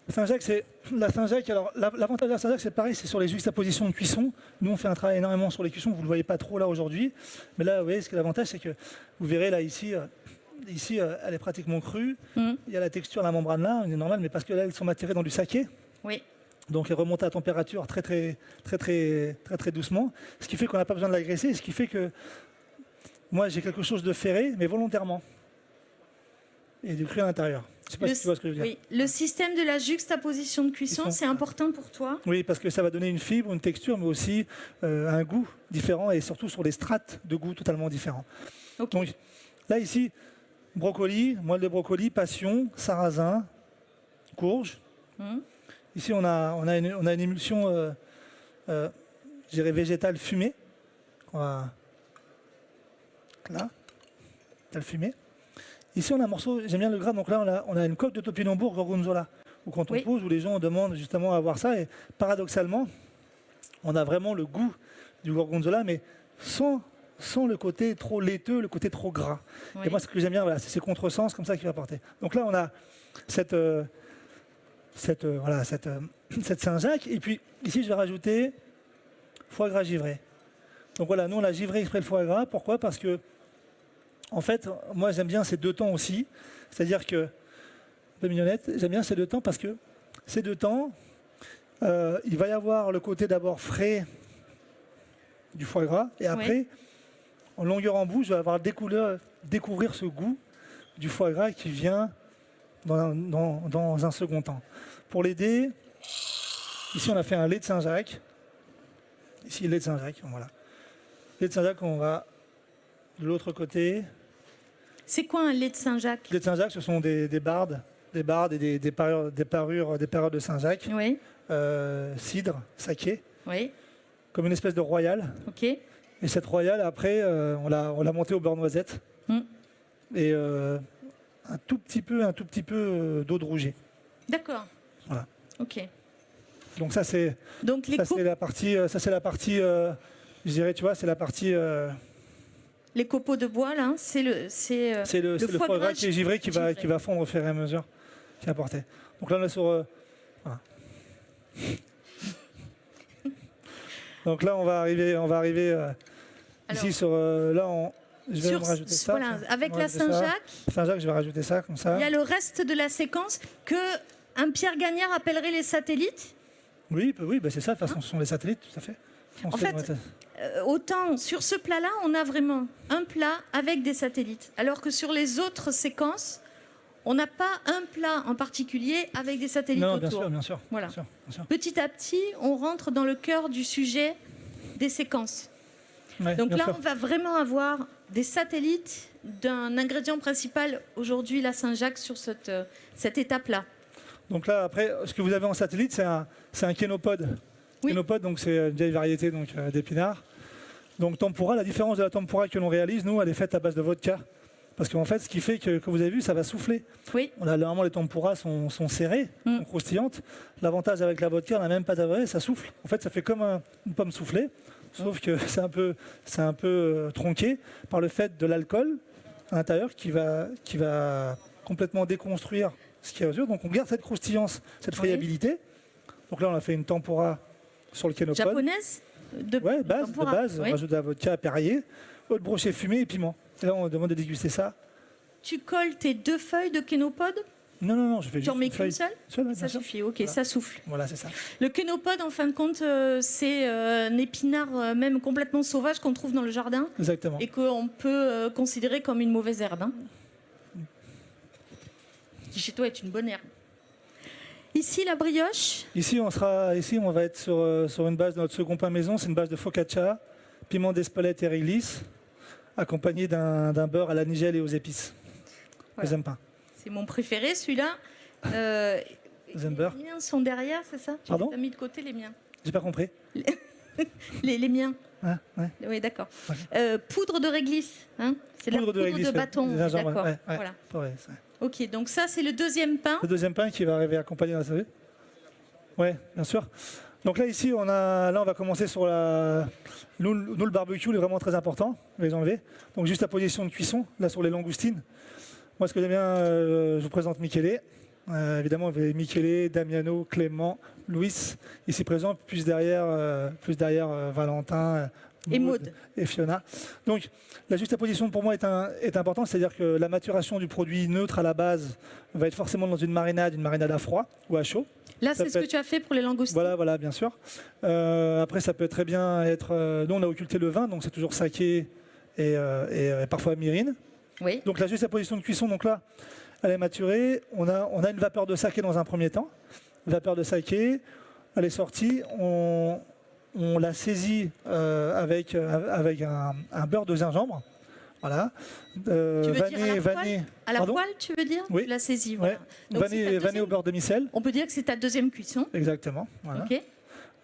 Saint-Jacques, c'est la Saint-Jacques. Alors, l'avantage de la Saint-Jacques, c'est pareil, c'est sur les juxtapositions de cuisson. Nous, on fait un travail énormément sur les cuissons. Vous ne le voyez pas trop là aujourd'hui. Mais là, vous voyez, l'avantage, c'est que vous verrez là, ici, elle est pratiquement crue. Il y a la texture, la membrane là, c'est normal, mais parce que là, elles sont matérées dans du saké. Oui. Donc, elles remontent à température très doucement. Ce qui fait qu'on n'a pas besoin de l'agresser. Ce qui fait que moi, j'ai quelque chose de ferré, mais volontairement. Et du cru à l'intérieur. Je ne sais pas si tu vois ce que je veux dire. Oui. Le système de la juxtaposition de cuisson, c'est important pour toi? Oui, parce que ça va donner une fibre, une texture, mais aussi un goût différent, et surtout sur les strates de goût totalement différents. Ok. Donc là, ici, brocoli, moelle de brocoli, passion, sarrasin, courge. Ici, on a une émulsion, je dirais, végétale fumée. Là, végétale fumée. Ici, on a un morceau, j'aime bien le gras, donc là, on a une coque de topinambour gorgonzola. Ou quand on pose, où les gens demandent justement à voir ça, et paradoxalement, on a vraiment le goût du gorgonzola, mais sans le côté trop laiteux, le côté trop gras. Oui. Et moi, ce que j'aime bien, voilà, c'est ces contresens comme ça qui va apporter. Donc là, on a cette Saint-Jacques, et puis ici, je vais rajouter foie gras givré. Donc voilà, nous, on a givré exprès le foie gras. Pourquoi? Parce que en fait, moi j'aime bien ces 2 temps aussi, c'est-à-dire que, un peu mignonnette, j'aime bien ces 2 temps parce que ces 2 temps, il va y avoir le côté d'abord frais du foie gras, et après, en longueur en bouche, je vais avoir découvrir ce goût du foie gras qui vient dans un second temps. Pour l'aider, ici on a fait un lait de Saint-Jacques, ici lait de Saint-Jacques, voilà. Lait de Saint-Jacques, on va de l'autre côté. C'est quoi un lait de Saint-Jacques? Les de Saint-Jacques, ce sont des bardes et des parures de Saint-Jacques. Oui. Cidre, saké, Oui. comme une espèce de royale. Ok. Et cette royale, après, on l'a montée au beurre noisette. Et un tout petit peu d'eau de rouget. D'accord. Voilà. Ok. Donc ça, c'est la partie, je dirais, tu vois, c'est la partie... Les copeaux de bois, là, c'est le foie gras qui est givré qui va fondre au fur et à mesure, qui est apporté. Donc là, on est sur... voilà. Donc là, on va arriver ici sur... je vais me rajouter ça. Voilà, avec la Saint-Jacques, Saint-Jacques, je vais rajouter ça, comme ça. il y a le reste de la séquence que un Pierre Gagnard appellerait les satellites. Oui, c'est ça, de toute façon, ce sont les satellites, tout à fait. En fait, autant sur ce plat-là, on a vraiment un plat avec des satellites, alors que sur les autres séquences, on n'a pas un plat en particulier avec des satellites autour. Bien sûr. Voilà. Bien sûr. Petit à petit, on rentre dans le cœur du sujet des séquences. Ouais, Donc bien là, sûr. on va vraiment avoir des satellites d'un ingrédient principal aujourd'hui, la Saint-Jacques, sur cette étape-là. Donc là, après, ce que vous avez en satellite, c'est un kénopode. Oui. Kénopode, donc c'est une vieille variété d'épinards. Donc tempura, la différence de la tempura que l'on réalise, nous, elle est faite à base de vodka. Parce qu'en fait, ce qui fait que vous avez vu, ça va souffler. Oui. Normalement, les tempuras sont serrées, sont croustillantes. L'avantage avec la vodka, on n'a même pas d'avare, ça souffle. En fait, ça fait comme une pomme soufflée, sauf que c'est un peu tronqué par le fait de l'alcool à l'intérieur qui va complètement déconstruire ce qu'il y a aux yeux. Donc on garde cette croustillance, cette Oui. friabilité. Donc là, on a fait une tempura sur le kénopode. Japonaise de Ouais, de tempura. base, Oui. on rajoute de la vodka, Perrier, haute brochée fumée et piment. Et là, on demande de déguster ça. Tu colles tes 2 feuilles de kénopode, Non, je fais tu juste en mets une feuille. qu'une seule. Seule, ouais, Ça bien sûr. suffit, ok, Voilà. ça souffle. Voilà, c'est ça. Le kénopode, en fin de compte, c'est un épinard même complètement sauvage qu'on trouve dans le jardin Exactement. et qu'on peut considérer comme une mauvaise herbe. Hein. Qui chez toi est une bonne herbe. Ici, la brioche. Ici, on va être sur une base de notre second pain maison. C'est une base de focaccia, piment d'Espelette et réglisse, accompagné d'un beurre à la nigelle et aux épices. Voilà. Deuxième pain. C'est mon préféré, celui-là. Deuxième beurre. Les miens sont derrière, c'est ça? Tu Pardon as mis de côté les miens. J'ai pas compris. Les miens. Hein, ouais. Oui, d'accord. Ouais. Poudre de réglisse. Hein, c'est la Poudre poudre de réglisse, ouais. bâton. Gingembre, D'accord. ouais. Voilà. Ouais, c'est- Ok, donc ça, c'est le deuxième pain. Le deuxième pain qui va arriver accompagné d'un salut. Oui, bien sûr. Donc là, ici, on va commencer sur nous, le barbecue, il est vraiment très important. Je vais les enlever. Donc juste la position de cuisson, là sur les langoustines. Moi, ce que j'aime bien, je vous présente Michele. Évidemment, vous avez Michele, Damiano, Clément, Louis, ici présent, plus derrière Valentin, Et Maud. et Fiona. Donc, la juxtaposition pour moi est importante, c'est-à-dire que la maturation du produit neutre à la base va être forcément dans une marinade à froid ou à chaud. Là, Ça c'est ce peut que tu as fait pour les langoustines. Voilà, bien sûr. Après, ça peut très bien être. Nous, on a occulté le vin, donc c'est toujours saké et parfois myrrhine. Oui. Donc, la juxtaposition de cuisson, donc là, elle est maturée. On a une vapeur de saké dans un premier temps. Vapeur de saké, elle est sortie. On la saisit avec un beurre de gingembre. Voilà. Tu veux dire à la poêle À la Pardon poêle, tu veux dire? Oui. Tu l'as saisie, Ouais. voilà. Donc, c'est ta Vanille deuxième- au beurre de micelle. On peut dire que c'est ta deuxième cuisson. Exactement. Voilà. Ok.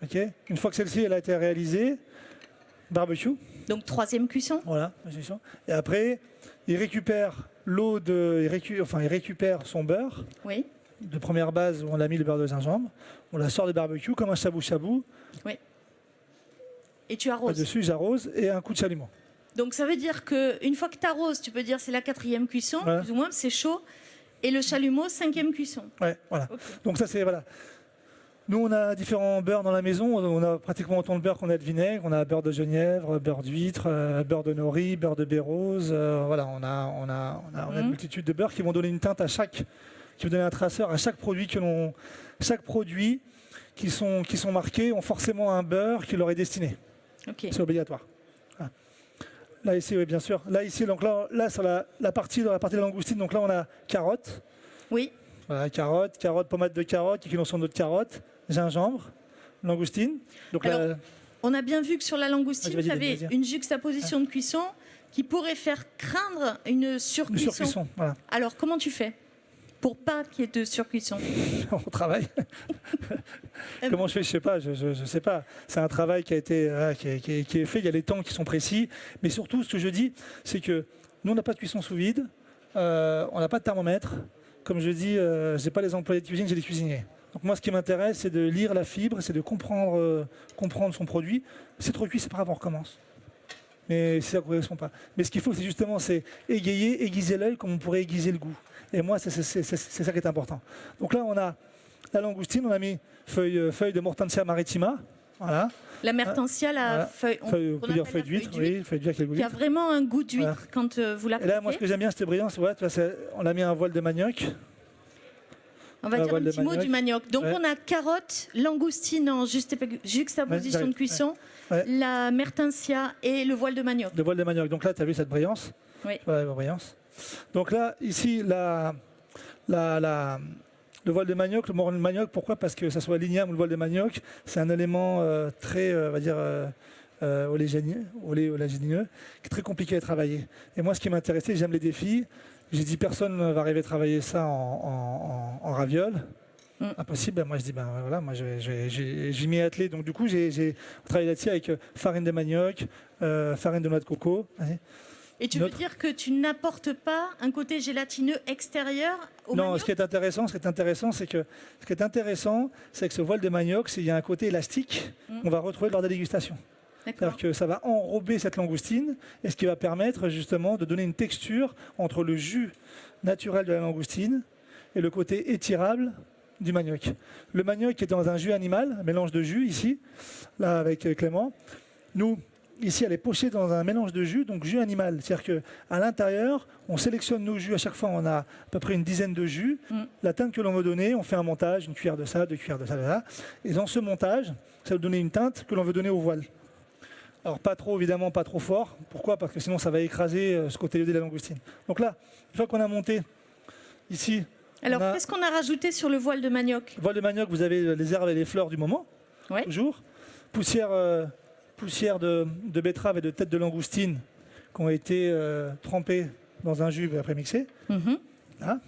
Ok. Une fois que celle-ci elle a été réalisée, barbecue. Donc, troisième cuisson. Voilà. Et après, il récupère il récupère son beurre Oui. de première base où on a mis le beurre de gingembre. On la sort du barbecue comme un shabu-shabu. Et tu arroses. Dessus, j'arrose et un coup de chalumeau. Donc, ça veut dire qu'une fois que tu arroses, tu peux dire c'est la quatrième cuisson, Voilà. plus ou moins, c'est chaud. Et le chalumeau, cinquième cuisson. Ouais, voilà. Ok. Donc ça, c'est voilà. Nous, on a différents beurres dans la maison. On a pratiquement autant de beurre qu'on a de vinaigre. On a beurre de genièvre, beurre d'huître, beurre de nori, beurre de bérose. Voilà, on a une multitude de beurres qui vont donner une teinte qui vont donner un traceur à chaque produit chaque produit qui sont marqués ont forcément un beurre qui leur est destiné. Ok. C'est obligatoire. Voilà. Là ici, oui, bien sûr. Là ici, donc là sur la partie de la langoustine, donc là on a carottes. Oui. Voilà, carottes, pommade de carottes, qui sont d'autres carottes, gingembre, langoustine. Donc Alors, là, On a bien vu que sur la langoustine, Vas-y, tu avais vas-y. une juxtaposition de cuisson qui pourrait faire craindre une une surcuisson. surcuisson. Voilà. Alors, comment tu fais pour pas qu'il y ait de surcuisson? On travaille. Comment je fais, je sais pas. Je sais pas. C'est un travail qui a été qui est fait. Il y a les temps qui sont précis. Mais surtout, ce que je dis, c'est que nous, on n'a pas de cuisson sous vide. On n'a pas de thermomètre. Comme je dis, j'ai pas les employés de cuisine, j'ai des cuisiniers. Donc moi, ce qui m'intéresse, c'est de lire la fibre, c'est de comprendre son produit. Si c'est trop cuit, c'est pas grave, on recommence. Mais si ça ne correspond pas. Mais ce qu'il faut, c'est justement aiguiser l'œil comme on pourrait aiguiser le goût. Et moi, c'est ça qui est important. Donc là, on a la langoustine, on a mis feuille de Mortantia maritima. Voilà. La mertensia, la Voilà. feuille, On qu'on peut dire appelle feuille la d'huître, oui, feuille d'huître avec le goût qui a d'huître. vraiment un goût d'huître Voilà. quand vous la Et là, moi, ce croquez. que j'aime bien, c'était brillant, c'est ouais, tu vois, on a mis un voile de manioc. On va un dire un voile de petit mot du manioc. Donc, Ouais. on a carotte, langoustine en juxtaposition Ouais, de j'arrive. cuisson, Ouais. la mertensia et le voile de manioc. Le voile de manioc. Donc là, tu as vu cette brillance. Oui. Ouais, la brillance. Donc là, ici, le voile de manioc, le moron de manioc, pourquoi? Parce que ça soit l'igname ou le voile de manioc, c'est un élément très, on va dire, oléagineux, qui est très compliqué à travailler. Et moi, ce qui m'intéressait, j'aime les défis. J'ai dit, personne ne va arriver à travailler ça en ravioles. Impossible. Ben, moi, je dis, ben voilà, moi, je m'y ai attelé. Donc, du coup, j'ai travaillé là-dessus avec farine de manioc, farine de noix de coco. Et tu veux dire que tu n'apportes pas un côté gélatineux extérieur au manioc? Non, ce qui est intéressant, c'est que ce voile de manioc, il y a un côté élastique qu'on va retrouver lors de la dégustation. C'est-à-dire que ça va enrober cette langoustine, et ce qui va permettre justement de donner une texture entre le jus naturel de la langoustine et le côté étirable du manioc. Le manioc est dans un jus animal, un mélange de jus ici, là avec Clément. Nous, ici, elle est pochée dans un mélange de jus, donc jus animal. C'est-à-dire qu'à l'intérieur, on sélectionne nos jus. À chaque fois, on a à peu près une dizaine de jus. La teinte que l'on veut donner, on fait un montage, une cuillère de ça, 2 cuillères de ça, là. Et dans ce montage, ça va donner une teinte que l'on veut donner au voile. Alors pas trop, évidemment, pas trop fort. Pourquoi? Parce que sinon, ça va écraser ce côté iodé de la langoustine. Donc là, une fois qu'on a monté ici... Alors, qu'est-ce qu'on a rajouté sur le voile de manioc? Voile de manioc, vous avez les herbes et les fleurs du moment, toujours. Poussière de betterave et de tête de langoustine qui ont été trempées dans un jus après mixé. Là.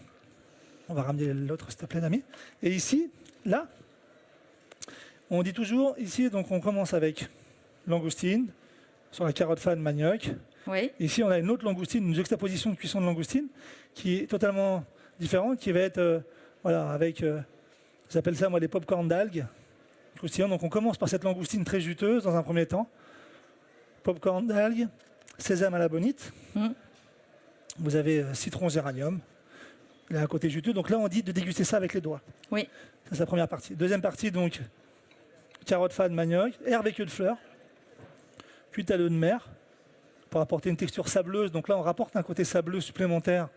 On va ramener l'autre, s'il te plaît, Nami. Et ici, là, on dit toujours, ici, donc on commence avec langoustine, sur la carotte fan manioc. Ici, on a une autre langoustine, une juxtaposition de cuisson de langoustine qui est totalement différente, qui va être, voilà, avec, j'appelle ça, moi, les pop-corn d'algues. Donc on commence par cette langoustine très juteuse dans un premier temps. Popcorn d'algues, sésame à la bonite. Vous avez citron géranium. Il a un côté juteux. Donc là, on dit de déguster ça avec les doigts. Ça, c'est la première partie. Deuxième partie, donc, carotte fan, manioc, herbe et queue de fleurs, cuite à l'eau de mer pour apporter une texture sableuse. Donc là, on rapporte un côté sableux supplémentaire.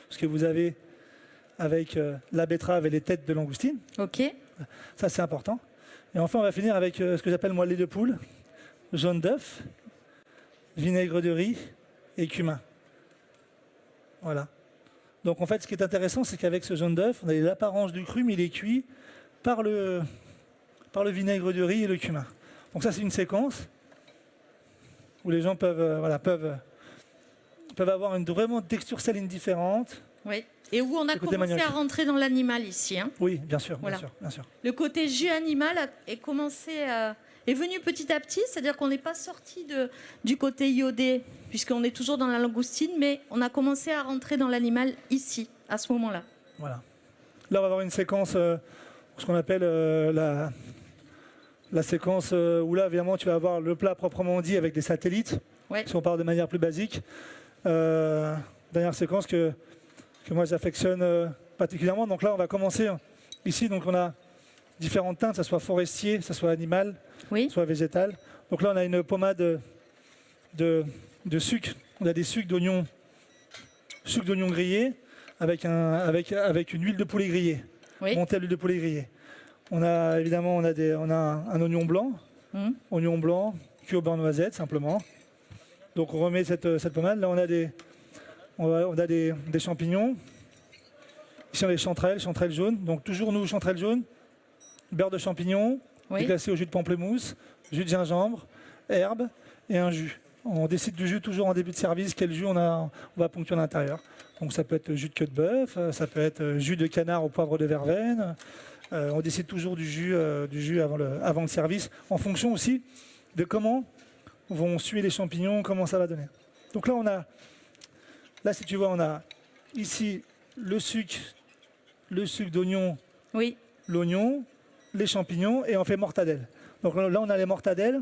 Ce que vous avez avec la betterave et les têtes de langoustine. Ça, c'est important. Et enfin, on va finir avec ce que j'appelle moi lait de poule, jaune d'œuf, vinaigre de riz et cumin. Voilà. Donc en fait, ce qui est intéressant, c'est qu'avec ce jaune d'œuf, on a l'apparence du cru, mais il est cuit par le vinaigre de riz et le cumin. Donc ça, c'est une séquence où les gens peuvent avoir une vraiment texture saline différente. Et où on a commencé à rentrer dans l'animal ici. Oui, bien sûr, bien sûr. Le côté jus animal est venu petit à petit, c'est-à-dire qu'on n'est pas sorti du côté iodé, puisqu'on est toujours dans la langoustine, mais on a commencé à rentrer dans l'animal ici, à ce moment-là. Voilà. Là, on va avoir une séquence, ce qu'on appelle la séquence où là, évidemment, tu vas avoir le plat proprement dit avec des satellites, si on parle de manière plus basique. Dernière séquence que moi j'affectionne particulièrement. Donc là, on va commencer ici. Donc on a différentes teintes, que ce soit forestier, que ce soit animal, que ce soit végétal. Donc là, on a une pommade de sucre. On a des sucres d'oignons grillés avec une huile de poulet grillée, montée à l'huile de poulet grillée. On a évidemment on a un oignon blanc, cuit au beurre noisette simplement. Donc on remet cette pommade. Là, on a des champignons. Ici, on a des chanterelles jaunes. Donc, toujours nous, chanterelles jaunes, beurre de champignons, déglacé au jus de pamplemousse, jus de gingembre, herbe et un jus. On décide du jus toujours en début de service, quel jus on va ponctuer à l'intérieur. Donc, ça peut être jus de queue de bœuf, ça peut être jus de canard au poivre de verveine. On décide toujours du jus avant le service, en fonction aussi de comment vont suer les champignons, comment ça va donner. Donc là, si tu vois, on a ici le sucre d'oignon, l'oignon, les champignons, et on fait mortadelle. Donc là, on a les mortadelles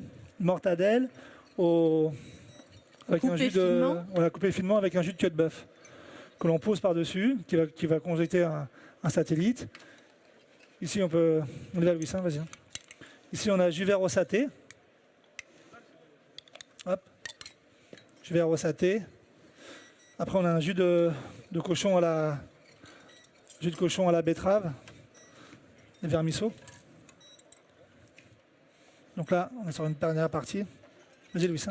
avec un jus on a coupé finement avec un jus de queue de bœuf que l'on pose par-dessus, qui va conjecter un satellite. Ici, on est là, Louis, vas-y. Ici, on a jus vert au saté. Hop. Jus vert au saté. Après, on a un jus de cochon à la betterave, et vermisseau. Donc là, on est sur une dernière partie. Vas-y, Louis.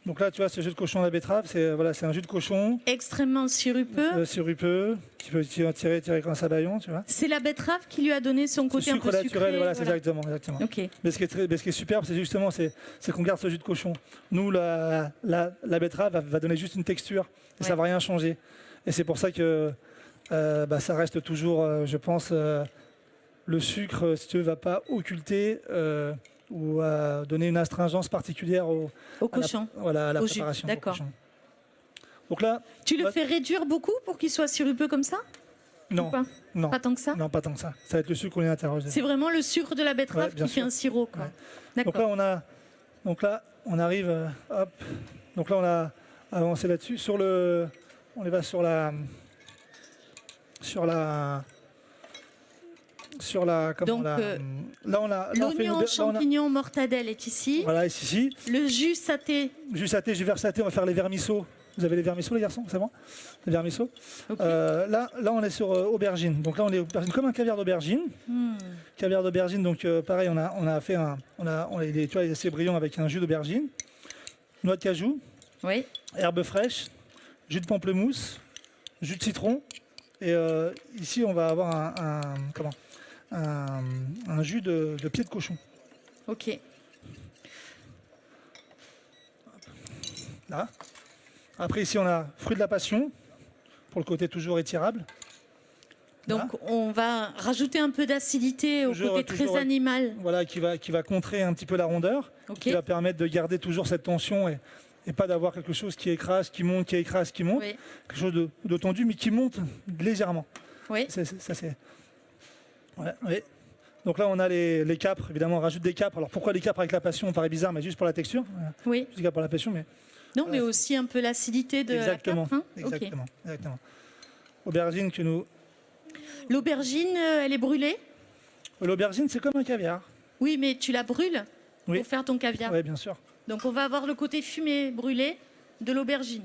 Donc là, tu vois, ce jus de cochon à la betterave, c'est un jus de cochon Extrêmement sirupeux. sirupeux, qui peut tirer grâce à baillon, tu vois. C'est la betterave qui lui a donné son côté un peu Sucre naturel, sucré. voilà, c'est exactement. Ok. Mais ce qui est superbe, c'est justement c'est qu'on garde ce jus de cochon. Nous, la betterave va donner juste une texture et ça va rien changer. Et c'est pour ça que ça reste toujours, je pense, le sucre, si tu veux, va pas occulter ou donner une astringence particulière Au cochon. à la Au jus, préparation. d'accord. Au cochon. Donc là, Tu le fais réduire beaucoup pour qu'il soit sirupeux comme ça? non, Ou pas? non, Pas tant que ça? non, pas tant que ça. Ça va être le sucre qu'on est à l'intérieur. C'est vraiment le sucre de la betterave Ouais, bien qui fait sûr. un sirop, quoi. Ouais. Donc D'accord. là, on arrive, hop. Donc là, on a avancé là-dessus. On va sur la, Donc, là, on a fait L'oignon, champignon, mortadelle est ici. voilà, ici. Le jus saté. Jus saté, jus vert saté, on va faire les vermisseaux. Vous avez les vermisseaux, les garçons, c'est bon? Les vermisseaux. Ok. Là, on est sur aubergine. Donc là, on est aubergine comme un caviar d'aubergine. Caviar d'aubergine, donc pareil, on a fait tu vois, il est assez brillant avec un jus d'aubergine, noix de cajou, Oui. herbes fraîches, jus de pamplemousse, jus de citron. Et ici, on va avoir un jus de pied de cochon. Ok. Là. Après, ici, on a fruit de la passion, pour le côté toujours étirable. Donc, on va rajouter un peu d'acidité au côté très toujours, animal. Voilà, qui va contrer un petit peu la rondeur, Ok. qui va permettre de garder toujours cette tension et pas d'avoir quelque chose qui écrase, qui monte, qui écrase, qui monte. Oui. Quelque chose de tendu, mais qui monte légèrement. Oui. Ça, c'est... Ouais, oui. Donc là, on a les capres. Évidemment, on rajoute des capres. Alors, pourquoi les capres avec la passion? On paraît bizarre, mais juste pour la texture. Voilà. Oui. Juste des capres pour la passion, mais... Non, Voilà, mais aussi un peu l'acidité de Exactement. la capre. Hein. Ok. Exactement. Aubergine que nous... L'aubergine, elle est brûlée? L'aubergine, c'est comme un caviar. Oui, mais tu la brûles Oui. pour faire ton caviar. Oui, bien sûr. Donc, on va avoir le côté fumé brûlé de l'aubergine.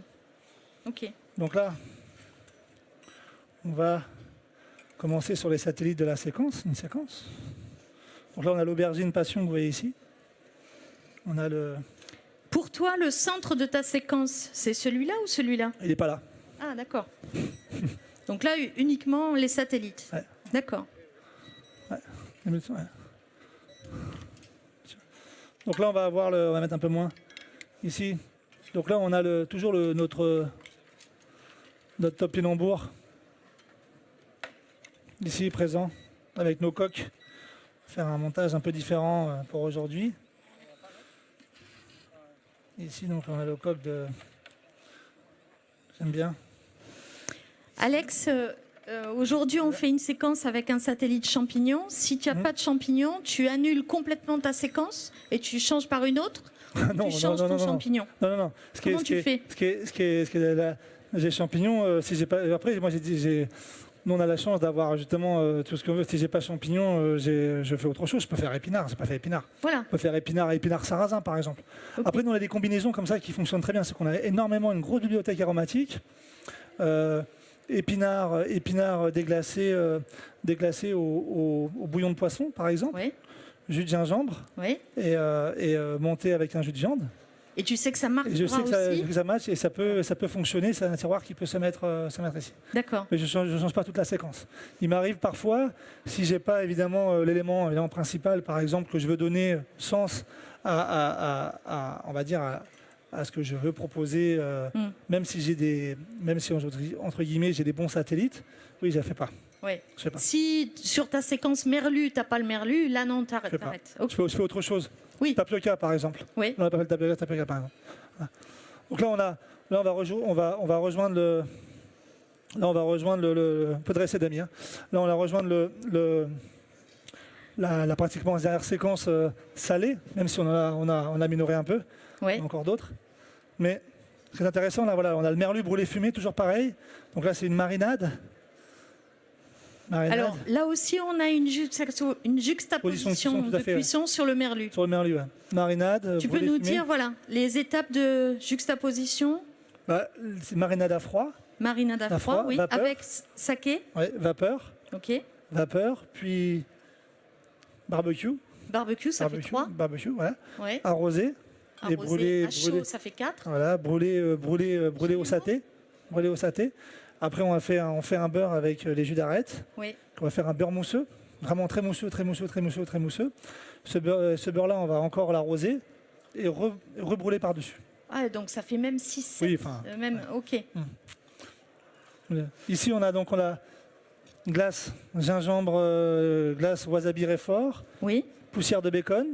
Ok. Donc là, on va commencer sur les satellites de la séquence, une séquence. Donc là, on a l'aubergine passion que vous voyez ici. On a le... Pour toi, le centre de ta séquence, c'est celui-là ou celui-là? Il n'est pas là. Ah, d'accord. Donc là, uniquement les satellites. Ouais. D'accord. Ouais. Donc là, on va mettre un peu moins ici. Donc là, on a toujours notre topinambour ici présent avec nos coques. Faire un montage un peu différent pour aujourd'hui. Ici, donc, on a le coq de... J'aime bien. Alex, aujourd'hui, on fait une séquence avec un satellite champignon. Si tu n'as pas de champignon, tu annules complètement ta séquence et tu changes par une autre. Non, tu changes ton champignon. Non. Comment tu fais? J'ai champignons. Si j'ai pas. Après, moi, nous, on a la chance d'avoir justement tout ce qu'on veut. Si j'ai pas champignons, je fais autre chose. Je peux faire épinard. J'ai pas fait épinard. Voilà. On peut faire épinard sarrasin, par exemple. Ok. Après, nous, on a des combinaisons comme ça qui fonctionnent très bien. C'est qu'on a une grosse bibliothèque aromatique. Épinard déglacé au bouillon de poisson, par exemple. Oui. Jus de gingembre. Oui. Et monté avec un jus de viande. Et tu sais que ça marche Et je sais aussi. que ça match et ça peut fonctionner. C'est un tiroir qui peut se mettre ici. D'accord. Mais je change pas toute la séquence. Il m'arrive parfois, si j'ai pas évidemment l'élément principal, par exemple, que je veux donner sens on va dire à ce que je veux proposer, même si entre guillemets j'ai des bons satellites, oui, je ne fais pas. Oui. Je fais pas. Si sur ta séquence merlu, tu n'as pas le merlu, là non, Je fais pas. t'arrêtes. Ok. Je fais autre chose. Oui. Tapioca, par exemple. Oui. On appelle tapioca, par exemple. Voilà. Donc là, on va rejoindre le. Là, on va rejoindre le. On peut dresser d'amis. Hein. Là, on va rejoindre la pratiquement dernière séquence salée, même si on a minoré un peu. Oui. Il y en a encore d'autres. Mais ce qui est intéressant, là, voilà, on a le merlu brûlé fumé, toujours pareil. Donc là, c'est une marinade. Alors là aussi, on a une juxtaposition tout à de fait, cuisson sur le merlu. Sur le merlu, ouais. Marinade. Tu peux brûlé nous fumé. dire, voilà, les étapes de juxtaposition? C'est marinade à froid. Marinade à froid, oui, vapeur. avec saké. Ouais, vapeur. Ok. Vapeur, puis barbecue. Barbecue, ça fait 3. Barbecue, voilà. Ouais. Arrosé. Arrosé brûlé, à chaud, brûlé. ça fait 4. Voilà, brûlé au saté. Brûlé au saté. Après, on fait un beurre avec les jus d'arête. Oui. On va faire un beurre mousseux, vraiment très mousseux, très mousseux, très mousseux, très mousseux. Ce beurre-là, on va encore l'arroser et rebrûler par-dessus. Ah, donc ça fait même 6, Oui, enfin. même, ok. Ici, on a glace gingembre, glace wasabi réfort, Oui. poussière de bacon.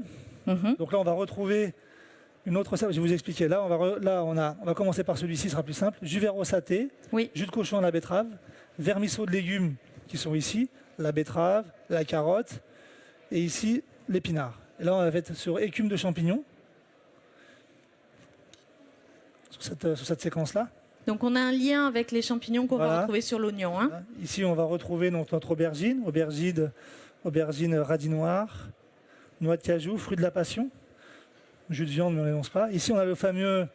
Mhm. Donc là, on va retrouver une autre recette. Je vais vous expliquer. Là, on va commencer par celui-ci, ce sera plus simple. Jus vert au saté, Oui. jus de cochon à la betterave, vermisseau de légumes qui sont ici, la betterave, la carotte, et ici, l'épinard. Et là, on va être sur écume de champignons, sur cette séquence-là. Donc on a un lien avec les champignons qu'on va Voilà. retrouver sur l'oignon. Hein. Voilà. Ici, on va retrouver notre aubergine radis noir, noix de cajou, fruits de la passion, jus de viande, mais on ne l'énonce pas. Ici, on a le fameux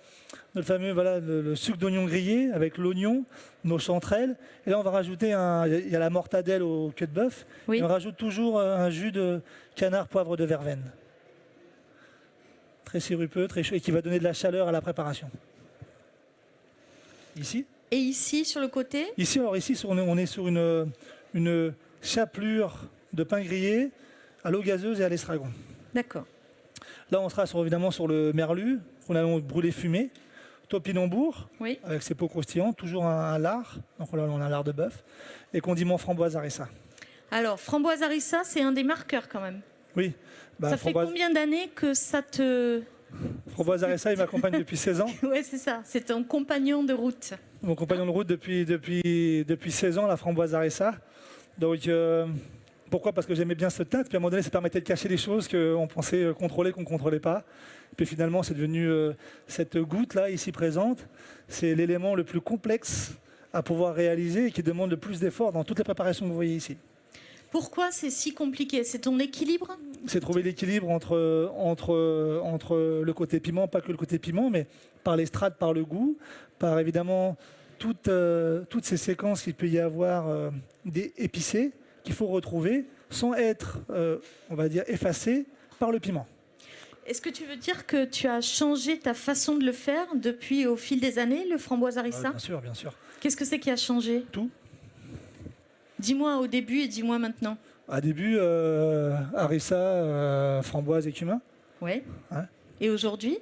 voilà, le sucre d'oignon grillé avec l'oignon, nos chanterelles. Et là, on va rajouter il y a la mortadelle au queue de bœuf. Oui. Et on rajoute toujours un jus de canard poivre de verveine. Très sirupeux, très chaud, et qui va donner de la chaleur à la préparation. Ici. Et ici, sur le côté, Ici, on est sur une chapelure de pain grillé à l'eau gazeuse et à l'estragon. d'accord. Là, on sera évidemment sur le merlu, qu'on a brûlé fumé, topinambour, Oui. avec ses peaux croustillantes, toujours un lard, donc là, on a un lard de bœuf, et condiment framboise harissa. Alors, framboise harissa, c'est un des marqueurs quand même. Oui, Ça fait combien d'années que ça te... framboise harissa, il m'accompagne depuis 16 ans. Oui, c'est ça. C'est ton compagnon de route. Mon compagnon de route depuis 16 ans, la framboise harissa. Donc, pourquoi? Parce que j'aimais bien ce teinte, puis à un moment donné, ça permettait de cacher des choses qu'on pensait contrôler, qu'on ne contrôlait pas. Puis finalement, c'est devenu cette goutte-là, ici présente, c'est l'élément le plus complexe à pouvoir réaliser et qui demande le plus d'efforts dans toutes les préparations que vous voyez ici. Pourquoi c'est si compliqué? C'est ton équilibre? C'est trouver l'équilibre entre le côté piment, pas que le côté piment, mais par les strates, par le goût, par évidemment toutes ces séquences qu'il peut y avoir épicées qu'il faut retrouver sans être, on va dire, effacées par le piment. Est-ce que tu veux dire que tu as changé ta façon de le faire depuis au fil des années, le framboise harissa? Bien sûr, bien sûr. Qu'est-ce que c'est qui a changé? Tout. Dis-moi au début et dis-moi maintenant. À début, harissa, framboise et cumin. Oui. Hein? Et aujourd'hui?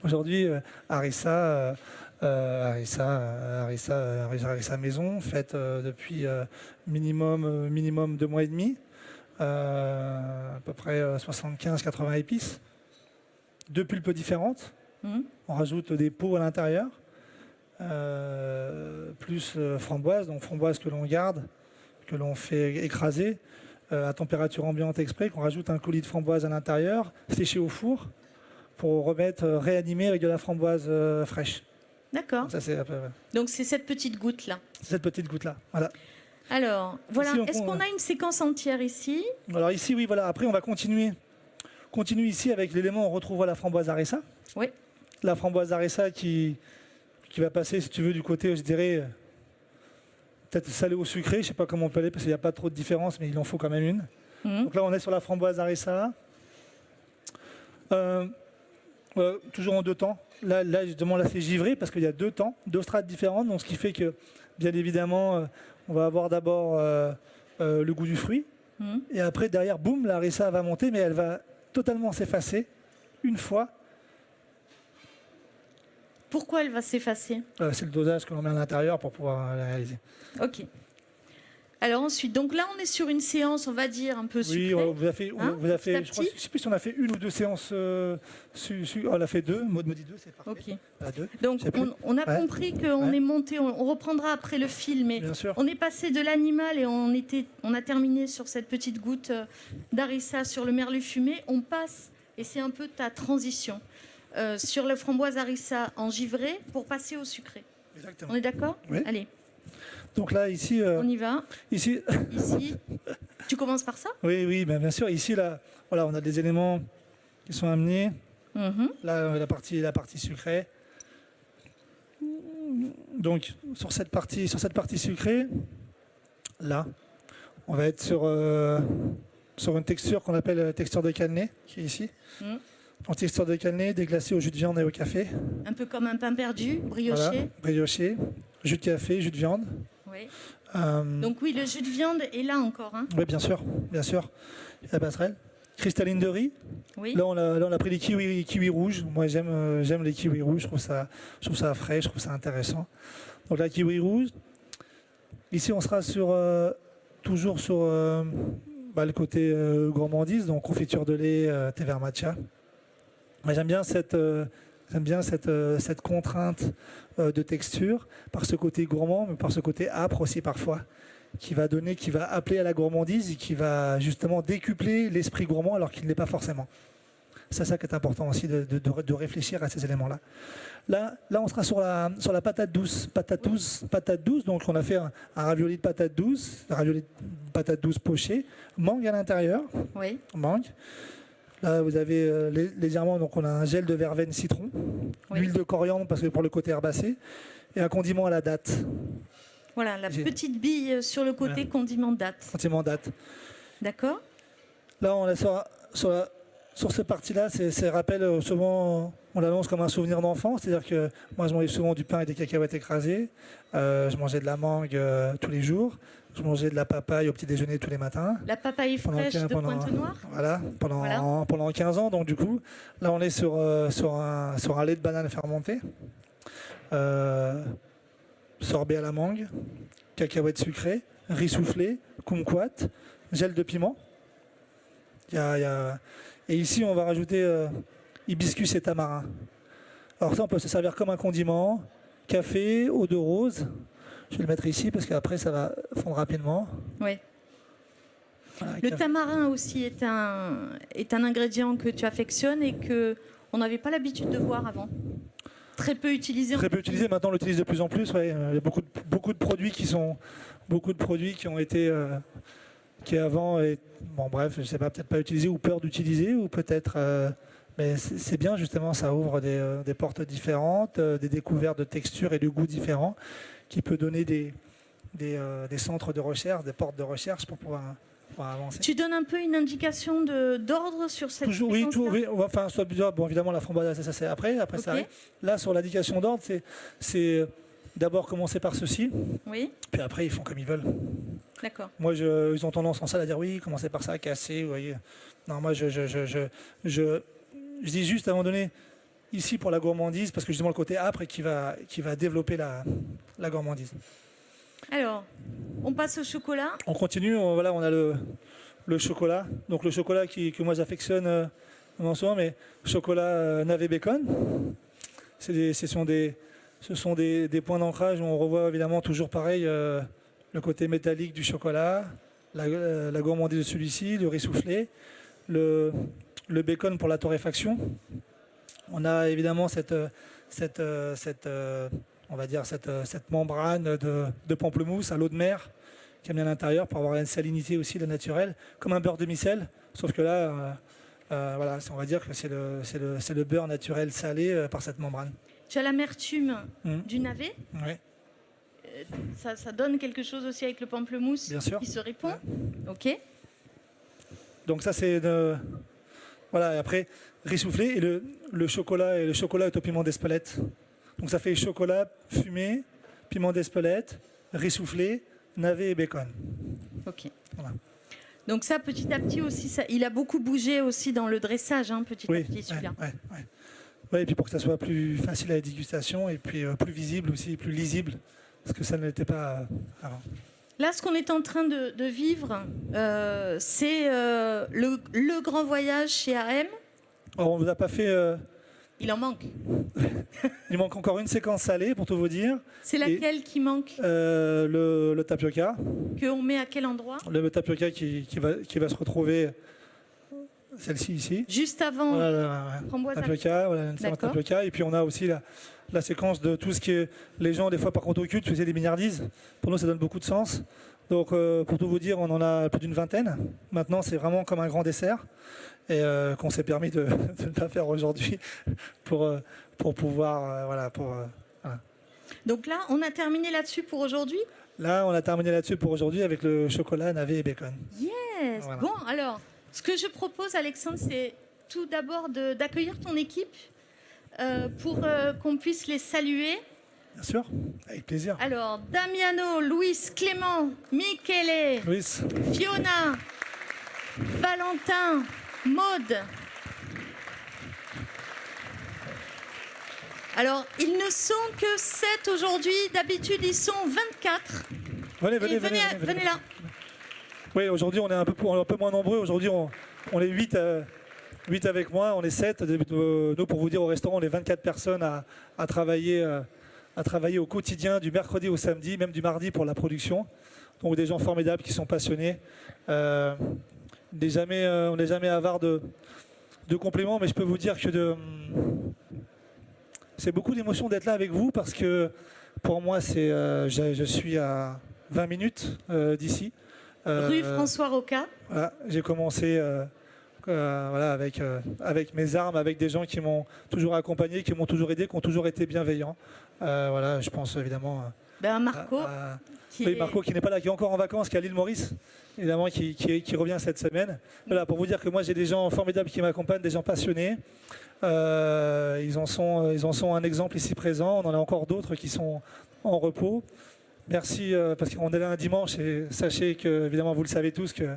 Aujourd'hui, harissa maison, faite depuis minimum 2 mois et demi, à peu près 75-80 épices, 2 pulpes différentes. On rajoute des pots à l'intérieur, plus framboise, donc framboise que l'on garde, que l'on fait écraser à température ambiante exprès, qu'on rajoute un coulis de framboise à l'intérieur, séché au four, pour réanimer avec de la framboise fraîche. D'accord. Ça, c'est Donc c'est cette petite goutte-là. cette petite goutte-là. Voilà. Alors, voilà. Ici, Est-ce qu'on a une séquence entière ici? Alors ici, oui, voilà. Après, on va continuer ici avec l'élément, on retrouve la framboise harissa. Oui. La framboise harissa qui va passer, si tu veux, du côté, je dirais, peut-être salé au sucré. Je ne sais pas comment on peut aller, parce qu'il n'y a pas trop de différence, mais il en faut quand même une. Donc là, on est sur la framboise harissa. Toujours en 2 temps. Là, justement, là, c'est givré parce qu'il y a 2 temps, 2 strates différentes. Donc, ce qui fait que, bien évidemment, on va avoir d'abord le goût du fruit. Et après, derrière, boum, la harissa va monter, mais elle va totalement s'effacer une fois. Pourquoi elle va s'effacer? C'est le dosage que l'on met à l'intérieur pour pouvoir la réaliser. Ok. Alors ensuite, donc là, on est sur une séance, on va dire, un peu sucrée. Oui, vous avez fait, Hein, vous avez petit à fait je ne petit. sais plus si on a fait 1 ou 2 séances. On a fait 2. Maud me dit 2, c'est parfait. Ok. Voilà, 2. Donc Je sais plus. on a Ouais. compris qu'on Ouais. est monté, on reprendra après le fil, mais Bien sûr. on est passé de l'animal et on a terminé sur cette petite goutte d'harissa sur le merlu fumé. On passe, et c'est un peu ta transition, sur le framboise harissa en givré pour passer au sucré. Exactement. On est d'accord? Oui. Allez, Donc là, ici, on y va. ici, Ici, tu commences par ça? oui, ben, bien sûr. Ici, là, voilà, on a des éléments qui sont amenés. Mhm. Là, la partie sucrée. Donc, sur cette partie sucrée, là, on va être sur une texture qu'on appelle texture de cannelé, qui est ici. Mhm. en texture de cannelé, déglacé au jus de viande et au café. Un peu comme un pain perdu, brioché. Voilà, brioché, jus de café, jus de viande. Oui. Euh, Donc oui, le jus de viande est là encore. Hein. oui, bien sûr, bien sûr. La passerelle. Cristalline de riz. Oui. Là, on a pris des kiwis rouges. Moi, j'aime les kiwis rouges. Je trouve ça frais, je trouve ça intéressant. Donc la kiwi rouge. Ici, on sera toujours sur le côté gourmandise, donc confiture de lait, thé vert matcha. Mais j'aime bien cette contrainte de texture, par ce côté gourmand, mais par ce côté âpre aussi parfois, qui va appeler à la gourmandise et qui va justement décupler l'esprit gourmand alors qu'il n'est pas forcément. C'est ça qui est important aussi de réfléchir à ces éléments-là. Là, on sera sur la patate douce. Patate douce, donc on a fait un ravioli de patate douce, poché, mangue à l'intérieur. Oui. Mangue. Là, vous avez légèrement, donc on a un gel de verveine citron, Oui. l'huile de coriandre parce que pour le côté herbacé, et un condiment à la date. Voilà, la petite bille sur le côté, Voilà. condiment date. Condiment date. D'accord. Là, on est sur cette partie-là, c'est rappel souvent, on l'annonce comme un souvenir d'enfant, c'est-à-dire que moi je mangeais souvent du pain et des cacahuètes écrasées, je mangeais de la mangue tous les jours, je mangeais de la papaye au petit déjeuner tous les matins. La papaye fraîche de Pointe-Noire. Voilà, pendant 15 ans, donc du coup, là on est sur un lait de banane fermenté, sorbet à la mangue, cacahuètes sucrées, riz soufflé, kumquat, gel de piment. Et ici, on va rajouter hibiscus et tamarin. Alors ça, on peut se servir comme un condiment. Café, eau de rose. Je vais le mettre ici parce qu'après, ça va fondre rapidement. Oui. Voilà, Le café. tamarin aussi est un ingrédient que tu affectionnes et qu'on n'avait pas l'habitude de voir avant. Très peu utilisé. Très peu utilisé. Maintenant, on l'utilise de plus en plus. Ouais. Il y a beaucoup de produits qui ont été... qui avant, bref, je ne sais pas, peut-être pas utilisés ou peur d'utiliser, ou peut-être... mais c'est bien, justement, ça ouvre des portes différentes, des découvertes de textures et de goûts différents, qui peut donner des centres de recherche, des portes de recherche pour pouvoir avancer. Tu donnes un peu une indication d'ordre sur cette Toujours, oui, séquence-là ? enfin, soit plusieurs. Bon, évidemment, la framboise, ça c'est après Ok. ça arrive. Là, sur l'indication d'ordre, c'est d'abord commencer par ceci, Oui, puis après, ils font comme ils veulent. d'accord. Moi, ils ont tendance en salle à dire oui, commencez par ça, casser, vous voyez. Non, moi, je dis juste à un moment donné, ici pour la gourmandise, parce que justement le côté âpre qui va développer la gourmandise. Alors, on passe au chocolat. On continue, on a le chocolat. Donc le chocolat que moi j'affectionne souvent, mais chocolat navet bacon. Ce sont des points d'ancrage où on revoit évidemment toujours pareil le côté métallique du chocolat, la gourmandise de celui-ci, le riz soufflé, le bacon pour la torréfaction. On a évidemment cette membrane de pamplemousse à l'eau de mer qui a mis à l'intérieur pour avoir une salinité aussi, le naturel, comme un beurre demi-sel, sauf que là, on va dire que c'est le beurre naturel salé par cette membrane. Tu as l'amertume du navet. Oui, Ça donne quelque chose aussi avec le pamplemousse bien sûr. qui se répond. Ouais. Ok. Donc ça c'est voilà, et après riz soufflé et le chocolat est au piment d'Espelette. Donc ça fait chocolat fumé, piment d'Espelette, riz soufflé, navet et bacon. Ok. Voilà. Donc ça, petit à petit aussi, il a beaucoup bougé aussi dans le dressage, hein, petit à petit celui-là. Ouais, et puis pour que ça soit plus facile à la dégustation et puis plus visible aussi, plus lisible, parce que ça ne l'était pas avant. Là, ce qu'on est en train de vivre, c'est le grand voyage chez AM. Alors, on ne vous a pas fait... Il en manque. Il manque encore une séquence salée, pour tout vous dire. C'est laquelle qui manque, Le tapioca. qu'on met à quel endroit? Le tapioca qui va se retrouver... Celle-ci ici. Juste avant framboise à tapioca, voilà, une séquence D'accord. tapioca. Et puis on a aussi la séquence de tout ce qui est... Les gens, des fois, par contre, au culte, faisaient des mignardises. Pour nous, ça donne beaucoup de sens. Donc, pour tout vous dire, on en a plus d'une vingtaine. Maintenant, c'est vraiment comme un grand dessert. Et qu'on s'est permis de ne pas faire aujourd'hui pour pouvoir... voilà. Donc là, on a terminé là-dessus pour aujourd'hui. Là, on a terminé là-dessus pour aujourd'hui avec le chocolat, navet et bacon. Yes. Voilà. Bon, alors, ce que je propose, Alexandre, c'est tout d'abord d'accueillir ton équipe pour qu'on puisse les saluer. Bien sûr, avec plaisir. Alors, Damiano, Luis, Clément, Michele, Luis, Fiona, Valentin, Maude. Alors, ils ne sont que 7 aujourd'hui. D'habitude, ils sont 24. Venez là. Oui, aujourd'hui, on est un peu moins nombreux. Aujourd'hui, on est 8 avec moi. On est 7. Nous, pour vous dire, au restaurant, on est 24 personnes à travailler au quotidien, du mercredi au samedi, même du mardi pour la production. Donc, des gens formidables qui sont passionnés. On n'est jamais avare de compliments, mais je peux vous dire que c'est beaucoup d'émotion d'être là avec vous parce que pour moi, je suis à 20 minutes d'ici. Rue François Roca. Voilà, j'ai commencé avec mes armes, avec des gens qui m'ont toujours accompagné, qui m'ont toujours aidé, qui ont toujours été bienveillants. Je pense évidemment Marco. Marco qui n'est pas là, qui est encore en vacances, qui est à l'île Maurice, évidemment, qui revient cette semaine. Voilà, pour vous dire que moi j'ai des gens formidables qui m'accompagnent, des gens passionnés. Ils en sont un exemple ici présent. On en a encore d'autres qui sont en repos. Merci, parce qu'on est là un dimanche et sachez que, évidemment, vous le savez tous, que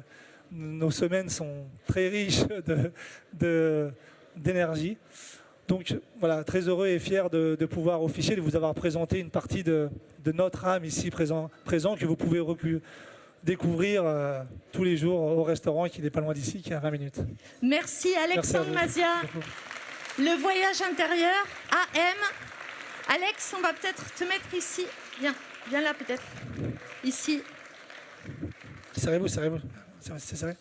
nos semaines sont très riches d'énergie. Donc voilà, très heureux et fier de pouvoir officier, de vous avoir présenté une partie de notre âme ici présent que vous pouvez découvrir tous les jours au restaurant qui n'est pas loin d'ici, qui est à 20 minutes. Merci Alexandre Mazia. Le voyage intérieur, AM. Alex, on va peut-être te mettre ici. Viens là peut-être. Ici. Serrez-vous. C'est serré.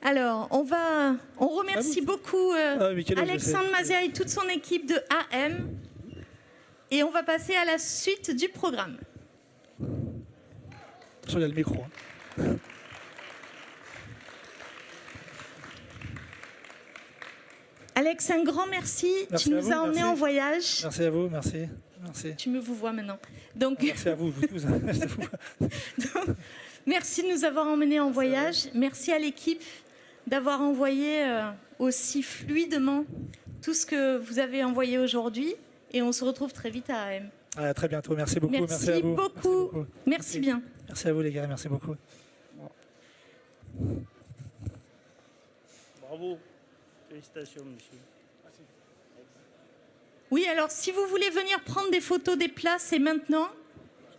Alors, on remercie beaucoup Alexandre Mazia et toute son équipe de AM. Et on va passer à la suite du programme. Attention, il y a le micro. Alex, un grand merci. Tu nous as emmenés en voyage. Merci à vous, merci. Tu me vous vois maintenant. Donc, merci à vous tous. Donc, merci de nous avoir emmenés en voyage. Merci à l'équipe d'avoir envoyé aussi fluidement tout ce que vous avez envoyé aujourd'hui. Et on se retrouve très vite à AM. À très bientôt. Merci beaucoup. Merci à vous. Beaucoup. Merci bien. Merci à vous les gars. Merci beaucoup. Bravo. Félicitations, monsieur. Merci. Oui, alors si vous voulez venir prendre des photos des plats, c'est maintenant.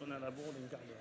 On a la bourde une carrière.